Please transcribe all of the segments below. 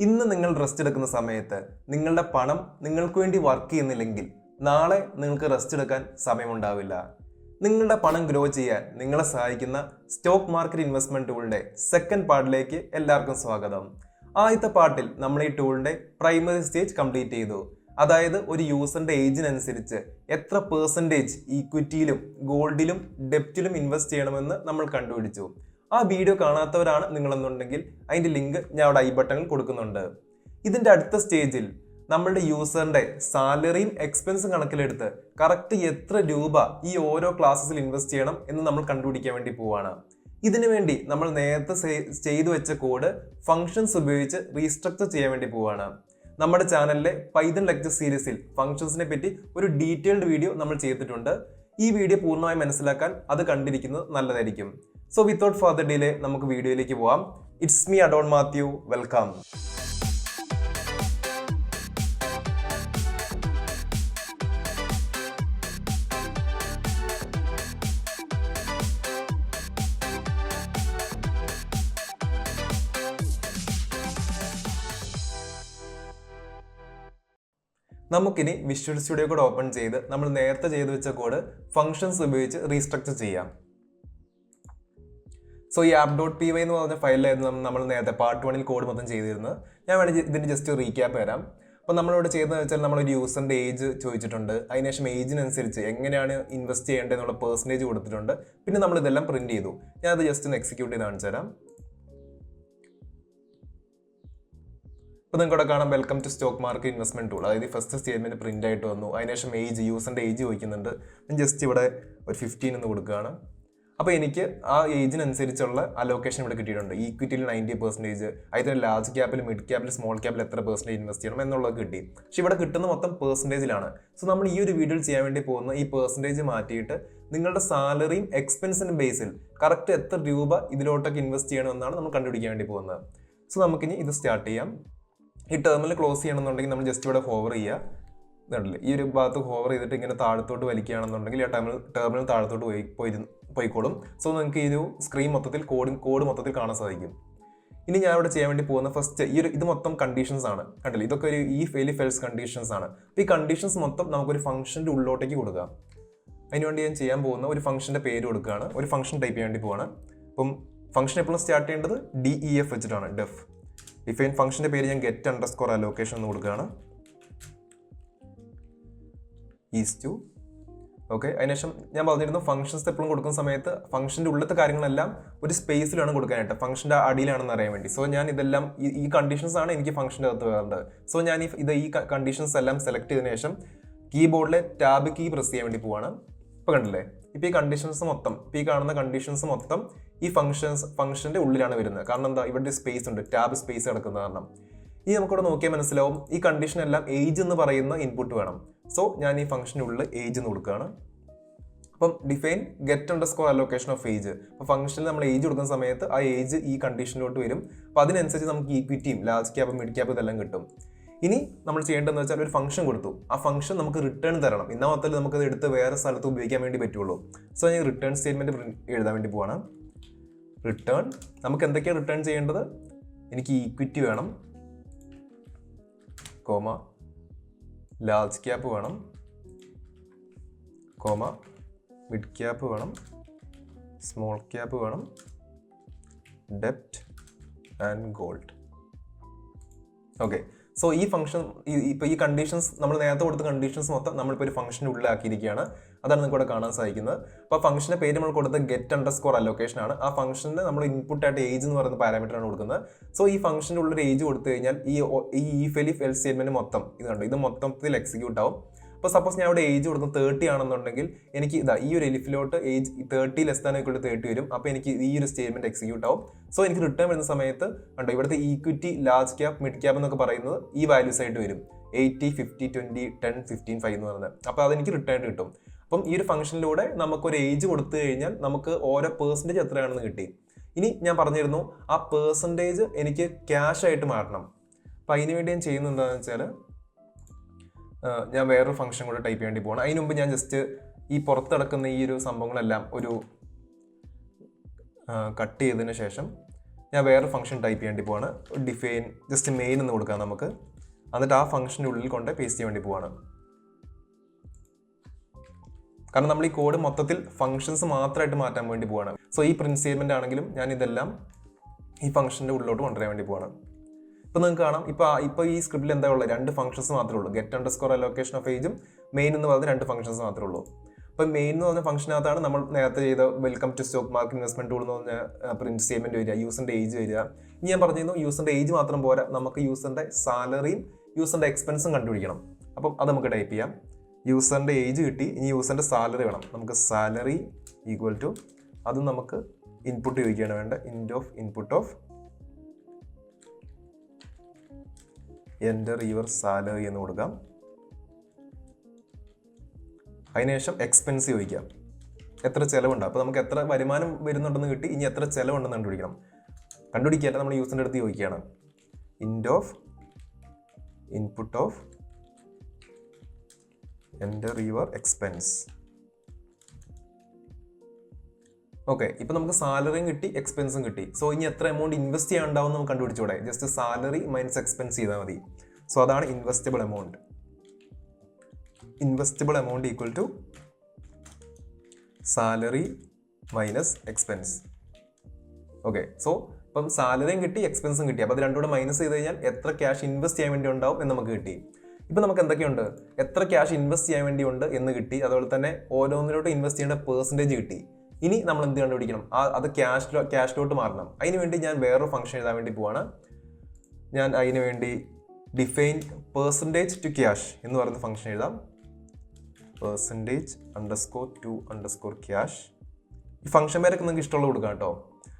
ഇന്ന് നിങ്ങൾ റെസ്റ്റ് എടുക്കുന്ന സമയത്ത് നിങ്ങളുടെ പണം നിങ്ങൾക്ക് വേണ്ടി വർക്ക് ചെയ്യുന്നില്ലെങ്കിൽ നാളെ നിങ്ങൾക്ക് റെസ്റ്റ് എടുക്കാൻ സമയമുണ്ടാവില്ല. നിങ്ങളുടെ പണം ഗ്രോ ചെയ്യാൻ നിങ്ങളെ സഹായിക്കുന്ന സ്റ്റോക്ക് മാർക്കറ്റ് ഇൻവെസ്റ്റ്മെന്റ് ടൂളിന്റെ സെക്കൻഡ് പാർട്ടിലേക്ക് എല്ലാവർക്കും സ്വാഗതം. ആദ്യത്തെ പാർട്ടിൽ നമ്മൾ ഈ ടൂളിന്റെ പ്രൈമറി സ്റ്റേജ് കംപ്ലീറ്റ് ചെയ്തു. അതായത് ഒരു യൂസറിന്റെ ഏജിനനുസരിച്ച് എത്ര പെർസെൻറ്റേജ് ഈക്വിറ്റിയിലും ഗോൾഡിലും ഡെപ്റ്റിലും ഇൻവെസ്റ്റ് ചെയ്യണമെന്ന് നമ്മൾ കണ്ടുപിടിച്ചു. ആ വീഡിയോ കാണാത്തവരാണ് നിങ്ങളെന്നുണ്ടെങ്കിൽ അതിന്റെ ലിങ്ക് ഞാൻ അവിടെ ഐ ബട്ടണിൽ കൊടുക്കുന്നുണ്ട്. ഇതിന്റെ അടുത്ത സ്റ്റേജിൽ നമ്മളുടെ യൂസറിന്റെ സാലറിയും എക്സ്പെൻസും കണക്കിലെടുത്ത് കറക്റ്റ് എത്ര രൂപ ഈ ഓരോ ക്ലാസ്സിൽ ഇൻവെസ്റ്റ് ചെയ്യണം എന്ന് നമ്മൾ കണ്ടുപിടിക്കാൻ വേണ്ടി പോവാണ്. ഇതിനു വേണ്ടി നമ്മൾ നേരത്തെ ചെയ്തു വെച്ച കോഡ് ഫങ്ഷൻസ് ഉപയോഗിച്ച് റീസ്ട്രക്ചർ ചെയ്യാൻ വേണ്ടി പോവാണ്. നമ്മുടെ ചാനലിലെ പൈതൺ ലെക്ചർ സീരീസിൽ ഫങ്ഷൻസിനെ പറ്റി ഒരു ഡീറ്റെയിൽഡ് വീഡിയോ നമ്മൾ ചെയ്തിട്ടുണ്ട്. ഈ വീഡിയോ പൂർണ്ണമായി മനസ്സിലാക്കാൻ അത് കണ്ടിരിക്കുന്നത് നല്ലതായിരിക്കും. സോ വിത്തൗട്ട് ഫർദർ ഡിലേ നമുക്ക് വീഡിയോയിലേക്ക് പോവാം. It's me adorn Mathew, welcome. നമുക്കിനി വിഷ്വൽ സ്റ്റുഡിയോ കോഡ് ഓപ്പൺ ചെയ്ത് നമ്മൾ നേരത്തെ ചെയ്തു വെച്ച കോഡ് ഫങ്ഷൻസ് ഉപയോഗിച്ച് റീസ്ട്രക്ചർ ചെയ്യാം. സോ ഈ app.py എന്ന് പറഞ്ഞ ഫയലിലായിരുന്നു നമ്മൾ നേരത്തെ പാർട്ട് 1 കോഡ് മൊത്തം ചെയ്തിരുന്നത്. ഞാൻ വേണമെങ്കിൽ ഇതിന്റെ ജസ്റ്റ് റീക്യാപ്പ് തരാം. അപ്പോൾ നമ്മളിവിടെ ചെയ്തതെന്ന് വെച്ചാൽ നമ്മളൊരു യൂസറിന്റെ ഏജ് ചോദിച്ചിട്ടുണ്ട്. അതിനുശേഷം ഏജിനനുസരിച്ച് എങ്ങനെയാണ് ഇൻവെസ്റ്റ് ചെയ്യേണ്ടതെന്നുള്ള പെർസെൻറ്റേജ് കൊടുത്തിട്ടുണ്ട്. പിന്നെ നമ്മൾ ഇതെല്ലാം പ്രിന്റ് ചെയ്തു. ഞാനത് ജസ്റ്റ് ഒന്ന് എക്സിക്യൂട്ട് ചെയ്ത് കാണിച്ചു തരാം. അപ്പോൾ നിങ്ങൾക്ക് ഇവിടെ കാണാം welcome to stock market investment tool. അതായത് ഫസ്റ്റ് സ്റ്റേറ്റ്മെന്റ് പ്രിന്റ് ആയിട്ട് വന്നു. അതിനുശേഷം യൂസറിന്റെ ഏജ് ചോദിക്കുന്നുണ്ട്. ഞാൻ ജസ്റ്റ് ഇവിടെ ഒരു 15 എന്ന് കൊടുക്കുകയാണ്. അപ്പോൾ എനിക്ക് ആ ഏജിനനുസരിച്ചുള്ള അലോക്കേഷൻ ഇവിടെ കിട്ടിയിട്ടുണ്ട്. ഈക്വിറ്റിയിൽ 90%, അതിന് ലാർജ് ക്യാപ്പിൽ, മിഡ് ക്യാപ്പിൽ, സ്മോൾ ക്യാപ്പിൽ എത്ര പെർസെൻറ്റേജ് ഇൻവെസ്റ്റ് ചെയ്യണം എന്നുള്ളത് കിട്ടി. പക്ഷെ ഇവിടെ കിട്ടുന്ന മൊത്തം പെർസെൻറ്റേജിലാണ്. സോ നമ്മൾ ഈ ഒരു വീഡിയോയിൽ ചെയ്യാൻ വേണ്ടി പോകുന്ന ഈ പെർസെൻറ്റേജ് മാറ്റിയിട്ട് നിങ്ങളുടെ സാലറിയും എക്സ്പെൻസിനും ബേസിൽ കറക്റ്റ് എത്ര രൂപ ഇതിലോട്ടൊക്കെ ഇൻവെസ്റ്റ് ചെയ്യണമെന്നാണ് നമ്മൾ കണ്ടുപിടിക്കാൻ വേണ്ടി പോകുന്നത്. സോ നമുക്കിനി ഇത് സ്റ്റാർട്ട് ചെയ്യാം. ഈ ടെർമിനൽ ക്ലോസ് ചെയ്യണമെന്നുണ്ടെങ്കിൽ നമ്മൾ ജസ്റ്റ് ഇവിടെ ഹോവർ ചെയ്യുക. ഇതുണ്ടല്ലേ, ഈ ഒരു ഭാഗത്ത് ഹോവർ ചെയ്തിട്ട് ഇങ്ങനെ താഴത്തോട്ട് വലിക്കുകയാണെന്നുണ്ടെങ്കിൽ ആ ടെർമിനൽ താഴത്തോട്ട് പോയിക്കോളും. സോ നിങ്ങൾക്ക് ഈ ഒരു സ്ക്രീൻ മൊത്തത്തിൽ കോഡ് മൊത്തത്തിൽ കാണാൻ സാധിക്കും. ഇനി ഞാൻ ഇവിടെ ചെയ്യാൻ വേണ്ടി പോകുന്ന ഫസ്റ്റ് ഇത് മൊത്തം കണ്ടീഷൻസ് ആണ്. കണ്ടില്ലേ, ഇതൊക്കെ ഒരു if else കണ്ടീഷൻസ് ആണ്. അപ്പോൾ ഈ കണ്ടീഷൻസ് മൊത്തം നമുക്കൊരു ഫംഗ്ഷന്റെ ഉള്ളിലോട്ടേക്ക് കൊടുക്കാം. അതിനുവേണ്ടി ഞാൻ ചെയ്യാൻ പോകുന്ന ഒരു ഫംഗ്ഷന്റെ പേര് കൊടുക്കുകയാണ്. ഒരു ഫംഗ്ഷൻ ടൈപ്പ് ചെയ്യാൻ വേണ്ടി പോവാണ്. അപ്പം ഫംഗ്ഷൻ എപ്പോഴും സ്റ്റാർട്ട് ചെയ്യേണ്ടത് DEF വെച്ചിട്ടാണ്. ഡിഫൈൻ ഫംഗ്ഷന്റെ പേര് ഞാൻ get_allocation എന്ന് കൊടുക്കുകയാണ്. Is okay. അതിനുശേഷം ഞാൻ പറഞ്ഞിരുന്നു ഫംഗ്ഷൻസ് എപ്പോഴും കൊടുക്കുന്ന സമയത്ത് ഫംഗ്ഷന്റെ ഉള്ളത്തെ കാര്യങ്ങളെല്ലാം ഒരു സ്പേസിലാണ് കൊടുക്കാനായിട്ട്, ഫംഗ്ഷന്റെ അടിയിലാണെന്ന് അറിയാൻ വേണ്ടി. സോ ഞാൻ ഇതെല്ലാം ഈ കണ്ടീഷൻസ് ആണ് എനിക്ക് ഫംഗ്ഷന്റെ അകത്ത് വേണ്ടത്. സോ ഞാൻ ഈ കണ്ടീഷൻസ് എല്ലാം സെലക്ട് ചെയ്തതിനു ശേഷം കീബോർഡിലെ ടാബ് കീ പ്രസ് ചെയ്യാൻ വേണ്ടി പോവാണ്. ഇപ്പൊ കണ്ടില്ലേ, ഇപ്പൊ ഈ കാണുന്ന കണ്ടീഷൻസ് മൊത്തം ഈ ഫംഗ്ഷന്റെ ഉള്ളിലാണ് വരുന്നത്. കാരണം എന്താ, ഇവിടെ സ്പേസ് ഉണ്ട്, ടാബ് സ്പേസ് കിടക്കുന്ന കാരണം. ഇനി നമുക്കിവിടെ നോക്കിയാൽ മനസ്സിലാവും ഈ കണ്ടീഷൻ എല്ലാം ഏജ് എന്ന് പറയുന്ന ഇൻപുട്ട് വേണം. സോ ഞാൻ ഈ ഫംഗ്ഷൻ്റെ ഉള്ളിൽ ഏജ് എന്ന് കൊടുക്കുകയാണ്. അപ്പം ഡിഫൈൻ get_allocation of age. അപ്പോൾ ഫംഗ്ഷനിൽ നമ്മൾ ഏജ് കൊടുക്കുന്ന സമയത്ത് ആ ഏജ് ഈ കണ്ടീഷനിലോട്ട് വരും. അപ്പോൾ അതിനനുസരിച്ച് നമുക്ക് ഈക്വിറ്റിയും ലാർജ് ക്യാപ്പ്, മിഡ് ക്യാപ്പ് ഇതെല്ലാം കിട്ടും. ഇനി നമ്മൾ ചെയ്യേണ്ടതെന്ന് വെച്ചാൽ ഒരു ഫംഗ്ഷൻ കൊടുത്തു. ആ ഫംഗ്ഷൻ നമുക്ക് റിട്ടേൺ തരണം. എന്നാൽ മാത്രമേ നമുക്കത് എടുത്ത് വേറെ സ്ഥലത്ത് ഉപയോഗിക്കാൻ വേണ്ടി പറ്റുള്ളൂ. സോ ഞാൻ റിട്ടേൺ സ്റ്റേറ്റ്മെന്റ് എഴുതാൻ വേണ്ടി പോവാണ്. റിട്ടേൺ, നമുക്ക് എന്തൊക്കെയാണ് റിട്ടേൺ ചെയ്യേണ്ടത്? എനിക്ക് ഈക്വിറ്റി വേണം, കോമ ലാർജ് ക്യാപ്പ് വേണം, കോമ മിഡ് ക്യാപ്പ് വേണം, സ്മോൾ ക്യാപ്പ് വേണം, ഡെപ്റ്റ് ആൻഡ് ഗോൾഡ്. ഓക്കെ. സോ ഈ ഫംഗ്ഷൻ ഇപ്പോൾ ഈ കണ്ടീഷൻസ് നമ്മൾ നേരത്തെ കൊടുത്ത കണ്ടീഷൻസ് മൊത്തം നമ്മളിപ്പോൾ ഒരു ഫംഗ്ഷൻ്റെ ഉള്ളിലാക്കിയിരിക്കുകയാണ്. അതാണ് നിങ്ങൾക്ക് ഇവിടെ കാണാൻ സാധിക്കുന്നത്. അപ്പോൾ ഫംഗ്ഷൻ്റെ പേര് നമ്മൾ കൊടുത്ത get_allocation ആണ്. ആ ഫംഗ്ഷനിൽ നമ്മൾ ഇൻപുട്ടായിട്ട് ഏജ് എന്ന് പറയുന്ന പാരാമീറ്റർ ആണ് കൊടുക്കുന്നത്. സോ ഈ ഫംഗ്ഷൻ്റെ ഉള്ളിൽ ഏജ് കൊടുത്തു കഴിഞ്ഞാൽ ഈ if else സ്റ്റേറ്റ്മെന്റ് മൊത്തം ഇത് മൊത്തത്തിൽ എക്സിക്യൂട്ട് ആവും. അപ്പോൾ സപ്പോസ് ഞാൻ ഇവിടെ ഏജ് കൊടുക്കുന്നത് 30 ആണെന്നുണ്ടെങ്കിൽ എനിക്ക് ഈ ഒരു എലിഫിലോട്ട് ഏജ് 30 വരും. അപ്പോൾ എനിക്ക് ഈ ഒരു സ്റ്റേറ്റ്മെന്റ് എക്സിക്യൂട്ട് ആവും. സോ എനിക്ക് റിട്ടേൺ വരുന്ന സമയത്ത് കണ്ടോ, ഇവിടുത്തെ equity, large cap, mid cap എന്നൊക്കെ പറയുന്നത് ഈ വാല്യൂസ് ആയിട്ട് വരും. 80, 50, 20, 10, 15, 5 എന്ന് പറയുന്നത്. അപ്പോൾ അതെനിക്ക് റിട്ടേൺ കിട്ടും. അപ്പം ഈ ഒരു ഫംഗ്ഷനിലൂടെ നമുക്കൊരു ഏജ് കൊടുത്തു കഴിഞ്ഞാൽ നമുക്ക് ഓരോ പെർസെൻറ്റേജ് എത്രയാണെന്ന് കിട്ടി. ഇനി ഞാൻ പറഞ്ഞിരുന്നു ആ പെർസെൻറ്റേജ് എനിക്ക് ക്യാഷ് ആയിട്ട് മാറണം. അപ്പം അതിന് വേണ്ടി ഞാൻ ചെയ്യുന്നത് എന്താണെന്ന് വെച്ചാൽ ഞാൻ വേറൊരു ഫംഗ്ഷൻ കൂടെ ടൈപ്പ് ചെയ്യേണ്ടി പോകണം. അതിന് മുമ്പ് ഞാൻ ജസ്റ്റ് ഈ പുറത്ത് കിടക്കുന്ന ഈ ഒരു സംഭവങ്ങളെല്ലാം ഒരു കട്ട് ചെയ്തതിന് ശേഷം ഞാൻ വേറെ ഫംഗ്ഷൻ ടൈപ്പ് ചെയ്യേണ്ടി പോവാണ്. ഡിഫൈൻ ജസ്റ്റ് മെയിൻ എന്ന് കൊടുക്കാം നമുക്ക്. എന്നിട്ട് ആ ഫംഗ്ഷൻ്റെ ഉള്ളിൽ കൊണ്ട് പേസ്റ്റ് ചെയ്യാൻ വേണ്ടി പോവാണ്. കാരണം നമ്മൾ ഈ കോഡ് മൊത്തത്തിൽ ഫംഗ്ഷൻസ് മാത്രമായിട്ട് മാറ്റാൻ വേണ്ടി പോവാണ്. സോ ഈ പ്രിന്റ് സ്റ്റേറ്റ്മെന്റ് ആണെങ്കിലും ഞാൻ ഇതെല്ലാം ഈ ഫംഗ്ഷൻ്റെ ഉള്ളിലോട്ട് കൊണ്ടുവരാൻ വേണ്ടി പോവാണ്. ഇപ്പം നിങ്ങൾക്ക് കാണാം, ഇപ്പോൾ ഈ സ്ക്രിപ്റ്റിൽ എന്താ ഉള്ളത്, 2 ഫംഗ്ഷൻസ് മാത്രമേ ഉള്ളൂ. ഗെറ്റ് അണ്ടർസ്കോർ അലോക്കേഷൻ ഓഫ് ഏജും മെയിൻ എന്ന് പറയുന്ന 2 ഫംഗ്ഷൻസ് മാത്രമേ ഉള്ളൂ. അപ്പം മെയിൻ എന്ന് പറഞ്ഞ ഫംഗ്ഷനകത്താണ് നമ്മൾ നേരത്തെ ചെയ്ത welcome to stock market investment tool എന്ന് പറഞ്ഞ പ്രിന്റ് സ്റ്റേറ്റ്മെന്റ് വരിക, യൂസറിന്റെ ഏജ് വരിക. ഇനി ഞാൻ പറഞ്ഞിരുന്നു യൂസറിന്റെ ഏജ് മാത്രം പോരാ, നമുക്ക് യൂസറിന്റെ സാലറിയും യൂസറിന്റെ എക്സ്പെൻസും കണ്ടുപിടിക്കണം. അപ്പം അത് നമുക്ക് ടൈപ്പ് ചെയ്യാം. യൂസറിന്റെ ഏജ് കിട്ടി, ഇനി യൂസറിന്റെ സാലറി വേണം. നമുക്ക് സാലറി ഈക്വൽ ടു അത് നമുക്ക് ഇൻപുട്ട് ചോദിക്കുകയാണ് വേണ്ട. Input of enter your salary എന്ന് കൊടുക്കാം. അതിനുശേഷം എക്സ്പെൻസ് ചോദിക്കാം, എത്ര ചിലവുണ്ട്. അപ്പോൾ നമുക്ക് എത്ര വരുമാനം വരുന്നുണ്ടെന്ന് കിട്ടി, ഇനി എത്ര ചിലവുണ്ടെന്ന് കണ്ടുപിടിക്കാല്ല നമ്മൾ യൂസറിൻ്റെ അടുത്ത് ചോദിക്കുകയാണ്. Input of enter your expense. Okay, ഇപ്പം നമുക്ക് സാലറിയും കിട്ടി, എക്സ്പെൻസും കിട്ടി. സോ ഇനി എത്ര എമൗണ്ട് ഇൻവെസ്റ്റ് ചെയ്യാനുണ്ടാവും നമുക്ക് കണ്ടുപിടിച്ചൂടെ. ജസ്റ്റ് സാലറി മൈനസ് എക്സ്പെൻസ് ചെയ്താൽ മതി. സോ അതാണ് investable amount. Investable amount equal to salary minus expense. Okay, so ഇപ്പം സാലറിയും കിട്ടി, എക്സ്പെൻസും കിട്ടി. അപ്പോൾ അത് രണ്ടുകൂടെ മൈനസ് ചെയ്ത് കഴിഞ്ഞാൽ എത്ര ക്യാഷ് ഇൻവെസ്റ്റ് ചെയ്യാൻ വേണ്ടി ഉണ്ടാവും എന്ന് നമുക്ക് കിട്ടി. ഇപ്പം നമുക്ക് എന്തൊക്കെയുണ്ട്, എത്ര ക്യാഷ് ഇൻവെസ്റ്റ് ചെയ്യാൻ വേണ്ടി ഉണ്ട് എന്ന് കിട്ടി. അതുപോലെ തന്നെ ഓരോന്നിലോട്ട് ഇൻവെസ്റ്റ് ചെയ്യേണ്ട പെർസെൻറ്റേജ് കിട്ടി. ഇനി നമ്മൾ എന്ത് കണ്ടുപിടിക്കണം, അത് ക്യാഷിലോട്ട് മാറണം. അതിന് വേണ്ടി ഞാൻ വേറൊരു ഫംഗ്ഷൻ എഴുതാൻ വേണ്ടി പോവാണ്. ഞാൻ അതിന് വേണ്ടി ഡിഫൈൻ പെർസെൻറ്റേജ് ടു ക്യാഷ് എന്ന് പറയുന്ന ഫംഗ്ഷൻ എഴുതാം. %_to_cash. ഈ ഫംഗ്ഷൻ പേരൊക്കെ നിങ്ങൾക്ക് ഇഷ്ടമുള്ള കൊടുക്കാം കേട്ടോ.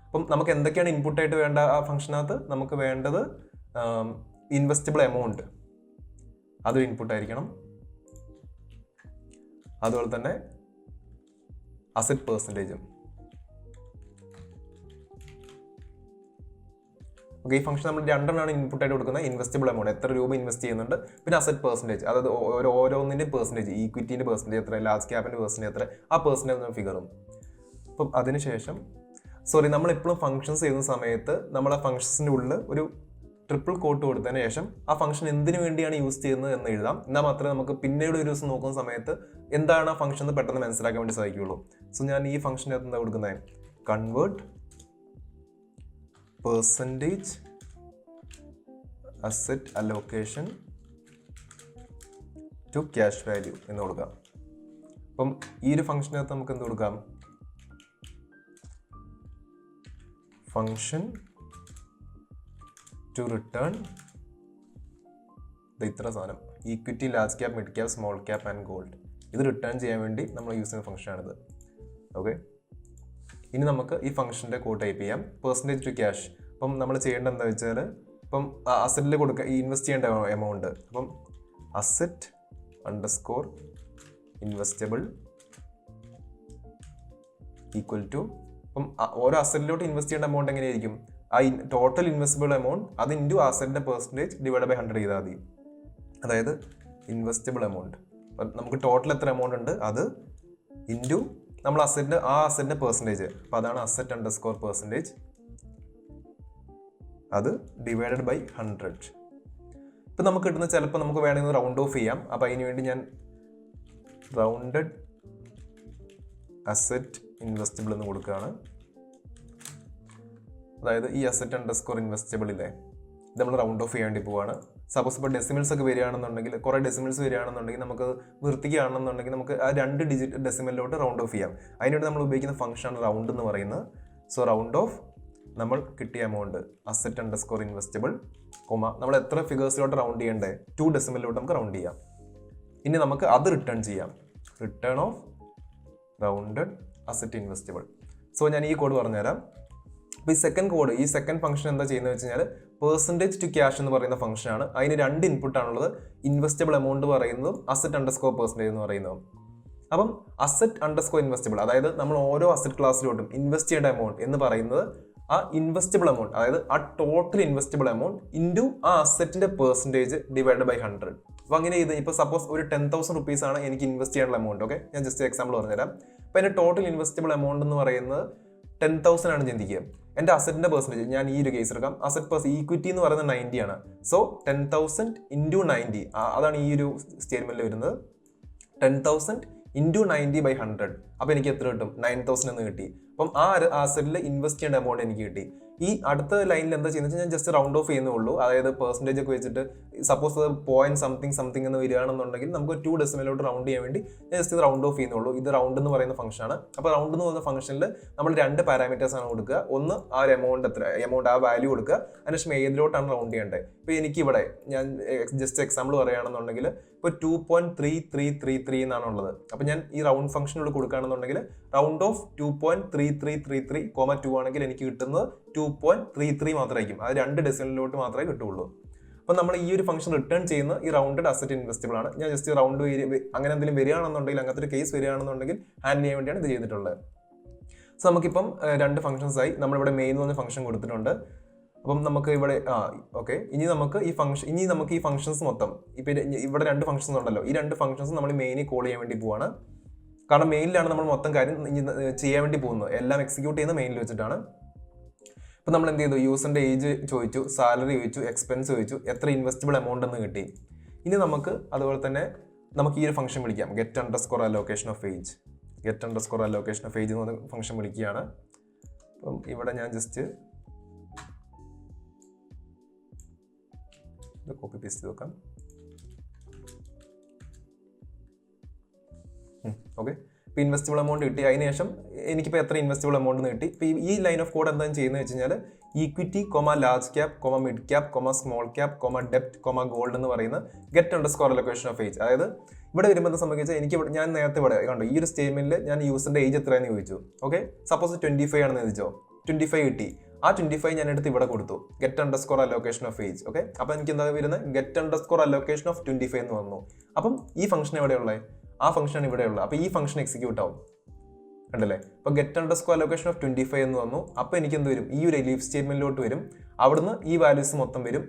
അപ്പം നമുക്ക് എന്തൊക്കെയാണ് ഇൻപുട്ടായിട്ട് വേണ്ട ആ ഫംഗ്ഷനകത്ത്, നമുക്ക് വേണ്ടത് ഇൻവെസ്റ്റബിൾ എമൗണ്ട്, അതൊരു ഇൻപുട്ടായിരിക്കണം. അതുപോലെ തന്നെ അസറ്റ് പെർസെൻറ്റേജും. ഓക്കെ, ഈ ഫംഗ്ഷൻ നമ്മൾ 2 ഇൻപുട്ടായിട്ട് കൊടുക്കുന്നത്. ഇൻവെസ്റ്റബിൾ എമൗണ്ട്, എത്ര രൂപ ഇൻവെസ്റ്റ് ചെയ്യുന്നുണ്ട്, പിന്നെ അസറ്റ് പെർസെൻറ്റേജ്, അതായത് ഓരോന്നിൻ്റെ പെർസെൻറ്റേജ്, ഈക്വിറ്റീൻ്റെ പെർസെൻറ്റേജ് എത്ര, ലാർജ് ക്യാപ്പിൻ്റെ പെർസെൻറ്റേജ് എത്ര, ആ പെർസെൻറ്റേജ് ഫിഗറും. അപ്പം അതിനുശേഷം നമ്മളെപ്പോഴും ഫംഗ്ഷൻസ് ചെയ്യുന്ന സമയത്ത് നമ്മൾ ആ ഫംഗ്ഷൻസിൻ്റെ ഉള്ളിൽ ഒരു ട്രിപ്പിൾ കോട്ട് കൊടുത്തതിന് ശേഷം ആ ഫംഗ്ഷൻ എന്തിനു വേണ്ടിയാണ് യൂസ് ചെയ്യുന്നത് എന്ന് എഴുതാം. എന്നാൽ മാത്രമേ നമുക്ക് പിന്നീട് ഒരു ദിവസം നോക്കുന്ന സമയത്ത് എന്താണ് ആ ഫംഗ്ഷൻ എന്ന് പെട്ടെന്ന് മനസ്സിലാക്കാൻ വേണ്ടി സാധിക്കുകയുള്ളൂ. സോ ഞാൻ ഈ ഫംഗ്ഷനകത്ത് എന്താ കൊടുക്കുന്നത്, convert percentage asset allocation to cash value എന്ന് കൊടുക്കാം. അപ്പം ഈ ഒരു ഫംഗ്ഷനകത്ത് നമുക്ക് എന്ത് കൊടുക്കാം, ഫംഗ്ഷൻ ടു റിട്ടേൺ ഇത്ര സാധനം, equity, large cap, mid cap, small cap and gold. ഇത് റിട്ടേൺ ചെയ്യാൻ വേണ്ടി നമ്മൾ യൂസ് ചെയ്യുന്ന ഫംഗ്ഷനാണിത്. ഓക്കെ, ഇനി നമുക്ക് ഈ ഫംഗ്ഷൻ്റെ കോഡ് ടൈപ്പ് ചെയ്യാം. Percentage to cash. അപ്പം നമ്മൾ ചെയ്യേണ്ടത് എന്താ വെച്ചാൽ, ഇപ്പം അസറ്റിൽ കൊടുക്കുക ഈ ഇൻവെസ്റ്റ് ചെയ്യേണ്ട എമൗണ്ട്. അപ്പം asset underscore investable equal to, അപ്പം ഓരോ അസറ്റിലോട്ട് ഇൻവെസ്റ്റ് ചെയ്യേണ്ട എമൗണ്ട് എങ്ങനെയായിരിക്കും, ആ ടോട്ടൽ ഇൻവെസ്റ്റബിൾ എമൗണ്ട് അത് ഇൻറ്റു അസറ്റിൻ്റെ പെർസെൻറ്റേജ് ഡിവൈഡ് ബൈ 100 ചെയ്താൽ മതി. അതായത് ഇൻവെസ്റ്റബിൾ എമൗണ്ട് നമുക്ക് ടോട്ടൽ എത്ര എമൗണ്ട് ഉണ്ട് അത് ഇൻറ്റു നമ്മൾ അസറ്റിൻ്റെ പെർസെൻറ്റേജ്. അപ്പോൾ അതാണ് അസറ്റ് അണ്ടർസ്കോർ പെർസെൻറ്റേജ്, അത് ഡിവൈഡഡ് ബൈ 100. ഇപ്പം നമുക്ക് കിട്ടുന്ന ചിലപ്പോൾ നമുക്ക് വേണമെങ്കിൽ റൗണ്ട് ഓഫ് ചെയ്യാം. അപ്പോൾ അതിന് വേണ്ടി ഞാൻ റൗണ്ടഡ് അസറ്റ് ഇൻവെസ്റ്റബിൾ എന്ന് കൊടുക്കുകയാണ്. അതായത് ഈ അസറ്റ് അണ്ടർസ്കോർ ഇൻവെസ്റ്റബിൾ ഇല്ലേ, ഇത് നമ്മൾ റൗണ്ട് ഓഫ് ചെയ്യാൻ വേണ്ടി പോവാണ്. സപ്പോസ് ഇപ്പോൾ ഡെസിമൽസ് ഒക്കെ വരികയാണെന്നുണ്ടെങ്കിൽ, കുറേ ഡെസിമൽസ് വരികയാണെന്നുണ്ടെങ്കിൽ, നമുക്ക് വൃത്തിക്കുകയാണെന്നുണ്ടെങ്കിൽ നമുക്ക് ആ 2 ഡിജിറ്റ് ഡെസിമലിലോട്ട് റൗണ്ട് ഓഫ് ചെയ്യാം. അതിനുവേണ്ടി നമ്മൾ ഉപയോഗിക്കുന്ന ഫംഗ്ഷനാണ് റൗണ്ട് എന്ന് പറയുന്നത്. സോ റൗണ്ട് ഓഫ് നമ്മൾ കിട്ടിയ എമൗണ്ട് അസറ്റ് അണ്ടർസ്കോർ ഇൻവെസ്റ്റബിൾ നമ്മൾ എത്ര ഫിഗേഴ്സിലോട്ട് റൗണ്ട് ചെയ്യേണ്ടത്, 2 ഡെസിമലിലോട്ട് നമുക്ക് റൗണ്ട് ചെയ്യാം. ഇനി നമുക്ക് അത് റിട്ടേൺ ചെയ്യാം, return of rounded asset investable. So ഞാൻ ഈ കോഡ് പറഞ്ഞുതരാം. അപ്പോൾ ഈ സെക്കൻഡ് ഫംഗ്ഷൻ എന്താ ചെയ്യുന്നത് വെച്ച് കഴിഞ്ഞാൽ പെർസെൻറ്റേജ് ടു ക്യാഷ് എന്ന് പറയുന്ന ഫംഗ്ഷനാണ്. അതിന് 2 ഇൻപുട്ടാണുള്ളത്, ഇൻവെസ്റ്റബിൾ എമൗണ്ട് പറയുന്നതും അസറ്റ് അണ്ടർസ്കോർ പെർസെൻറ്റേജ് എന്ന് പറയുന്നതും. അപ്പം അസറ്റ് അണ്ടർസ്കോർ ഇൻവെസ്റ്റബിൾ, അതായത് നമ്മൾ ഓരോ അസറ്റ് ക്ലാസ്സിലോട്ടും ഇൻവെസ്റ്റ് ചെയ്യേണ്ട എമൗണ്ട് എന്ന് പറയുന്നത് ആ ഇൻവെസ്റ്റബിൾ എമൗണ്ട്, അതായത് ആ ടോട്ടൽ ഇൻവെസ്റ്റബിൾ എമൗണ്ട് ഇൻറ്റു ആ അസറ്റിന്റെ പെർസെൻറ്റേജ് ഡിവൈഡ് ബൈ 100. അപ്പോൾ അങ്ങനെ ചെയ്ത് ഇപ്പോൾ സപ്പോസ് ഒരു 10,000 rupees ആണ് എനിക്ക് ഇൻവെസ്റ്റ് ചെയ്യാനുള്ള എമൗണ്ട്. ഓക്കെ, ഞാൻ ജസ്റ്റ് എക്സാമ്പിൾ പറഞ്ഞുതരാം. അപ്പോൾ അതിൻ്റെ ടോട്ടൽ ഇൻവെസ്റ്റബിൾ എമൗണ്ട് എന്ന് പറയുന്നത് 10,000 ആണ് ചിന്തിക്കുക. എൻ്റെ അസറ്റിൻ്റെ പെർസെൻറ്റേജ് ഞാൻ ഈ ഒരു കേസ് എടുക്കാം. ഈക്വിറ്റി എന്ന് പറയുന്നത് 90 ആണ്. സോ 10,000 ഇൻറ്റു 90 അതാണ് ഈ ഒരു സ്റ്റേറ്റ്മെൻറ്റിൽ വരുന്നത്. 10,000 ഇൻറ്റു 90/100. അപ്പോൾ എനിക്ക് എത്ര കിട്ടും? 9,000 എന്ന് കിട്ടി. അപ്പം ആ ഒരു അസറ്റിൽ ഇൻവെസ്റ്റ് ചെയ്യേണ്ട എമൗണ്ട് എനിക്ക് കിട്ടി. ഈ അടുത്ത ലൈനിൽ എന്താ ചെയ്യുന്നത് ഞാൻ ജസ്റ്റ് റൗണ്ട് ഓഫ് ചെയ്യുന്നുള്ളൂ. അതായത് പെർസെൻറ്റേജ് ഒക്കെ വെച്ചിട്ട് സപ്പോസ് അത് .something എന്ന് വരികയാണെന്നുണ്ടെങ്കിൽ നമുക്ക് 2 ഡെസിമലോട്ട് റൗണ്ട് ചെയ്യാൻ വേണ്ടി ജസ്റ്റ് ഇത് റൗണ്ട് ഓഫ് ചെയ്യുന്നുള്ളൂ. ഇത് റൗണ്ട് എന്ന് പറയുന്ന ഫംഗ്ഷനാണ്. അപ്പോൾ റൗണ്ട് എന്ന് പറയുന്ന ഫംഗ്ഷനിൽ നമ്മൾ 2 പാരാമീറ്റേഴ്സ് ആണ് കൊടുക്കുക. ഒന്ന് ആ ഒരു എമൗണ്ട് ആ വാല്യൂ കൊടുക്കുക, അതിനുശേഷം ഏതിലോട്ടാണ് റൗണ്ട് ചെയ്യേണ്ടത്. ഇപ്പോൾ എനിക്കിവിടെ ഞാൻ ജസ്റ്റ് എക്സാമ്പിൾ പറയുകയാണെന്നുണ്ടെങ്കിൽ ഇപ്പോൾ 2.3333 എന്നാണ് ഉള്ളത്. അപ്പോൾ ഞാൻ ഈ റൗണ്ട് ഫംഗ്ഷനോട് കൊടുക്കുകയാണെന്നുണ്ടെങ്കിൽ റൗണ്ട് ഓഫ് 2.3333, 2 ആണെങ്കിൽ എനിക്ക് കിട്ടുന്നത് 2.33 മാത്രമായിരിക്കും. അത് 2 ഡെസിമലിലോട്ട് മാത്രമേ കിട്ടുള്ളൂ. അപ്പോൾ നമ്മൾ ഈ ഒരു ഫംഗ്ഷൻ റിട്ടേൺ ചെയ്യുന്ന ഈ റൗണ്ടഡ് അസറ്റ് ഇൻവെസ്റ്റബിൾ ആണ്. ഞാൻ ജസ്റ്റ് റൗണ്ട് അങ്ങനെ എന്തെങ്കിലും വരികയാണെന്നുണ്ടെങ്കിൽ, അങ്ങനത്തെ ഒരു കേസ് വരികയാണെന്നുണ്ടെങ്കിൽ ഹാൻഡിൽ ചെയ്യാൻ വേണ്ടിയാണ് ഇത് ചെയ്തിട്ടുള്ളത്. സോ നമുക്കിപ്പം 2 ഫംഗ്ഷൻസ് ആയി. നമ്മളിവിടെ മെയിൻ എന്ന് പറഞ്ഞ ഫംഗ്ഷൻ കൊടുത്തിട്ടുണ്ട്. അപ്പം നമുക്ക് ഇവിടെ ഓക്കെ, ഇനി നമുക്ക് ഈ ഫംഗ്ഷൻസ് മൊത്തം ഇപ്പം ഇവിടെ 2 ഫംഗ്ഷൻസ് ഉണ്ടല്ലോ, ഈ 2 ഫംഗ്ഷൻസ് നമ്മൾ മെയിനിൽ കോൾ ചെയ്യാൻ വേണ്ടി പോവാണ്. കാരണം മെയിനിലാണ് നമ്മൾ മൊത്തം കാര്യം ചെയ്യാൻ വേണ്ടി പോകുന്നത്. എല്ലാം എക്സിക്യൂട്ട് ചെയ്യുന്ന മെയിനിൽ വെച്ചിട്ടാണ്. ഇപ്പം നമ്മൾ എന്ത് ചെയ്തു? യൂസറിൻ്റെ ഏജ് ചോദിച്ചു, സാലറി ചോദിച്ചു, എക്സ്പെൻസ് ചോദിച്ചു, എത്ര ഇൻവെസ്റ്റബിൾ എമൗണ്ട് എന്ന് കിട്ടി. ഇനി നമുക്ക് അതുപോലെ തന്നെ നമുക്ക് ഈ ഒരു ഫംഗ്ഷൻ വിളിക്കാം, get_allocation of age. get_allocation of age എന്ന് പറഞ്ഞ ഫംഗ്ഷൻ വിളിക്കുകയാണ്. അപ്പം ഇവിടെ ഞാൻ ജസ്റ്റ് ഇത് കോപ്പി പേസ്റ്റ് ചെയ്ത് വെക്കാം. ഓക്കെ, ഇപ്പോൾ ഇൻവെസ്റ്റബിൾ എമൗണ്ട് കിട്ടി. അതിനുശേഷം എനിക്കിപ്പോൾ എത്ര ഇൻവെസ്റ്റബിൾ എമൗണ്ട് എന്ന് കിട്ടി. ഇപ്പോൾ ഈ ലൈൻ ഓഫ് കോഡ് എന്താണ് ചെയ്യുന്നത് വെച്ച് കഴിഞ്ഞാൽ equity, large cap, mid cap, small cap, ഡെപ്റ്റ്, ഗോൾഡ് എന്ന് പറയുന്ന get_allocation of age. അതായത് ഇവിടെ വരുമ്പോൾ എന്താ സംഭവിച്ചാൽ ഞാൻ നേരത്തെ ഇവിടെ കണ്ടു ഈ ഒരു സ്റ്റേറ്റ്മെന്റിൽ ഞാൻ യൂസറിന്റെ ഏജ് എത്രയാണെന്ന് ചോദിച്ചു. ഓക്കെ, സപ്പോസ് 25 ആണെന്ന് ചോദിച്ചോ, 25 കിട്ടി. ആ 25 ഞാൻ എടുത്ത് ഇവിടെ കൊടുത്തു, get_allocation of age. ഓക്കെ, അപ്പോൾ എനിക്ക് എന്താ വരുന്നത്? get_allocation of 25 എന്ന് വന്നു. അപ്പം ഈ ഫംഗ്ഷൻ എവിടെയുള്ളത്? ആ ഫംഗ്ഷനാണ് ഇവിടെയുള്ളത്. അപ്പോൾ ഈ ഫംഗ്ഷൻ എക്സിക്യൂട്ട് ആവും, കണ്ടല്ലേ? അപ്പോൾ get_allocation of 25 എന്ന് വന്നു. അപ്പോൾ എനിക്ക് എന്ത് വരും? ഈ ഒരു ലീഫ് സ്റ്റേറ്റ്മെന്റിലോട്ട് വരും. അവിടുന്ന് ഈ വാല്യൂസ് മൊത്തം വരും.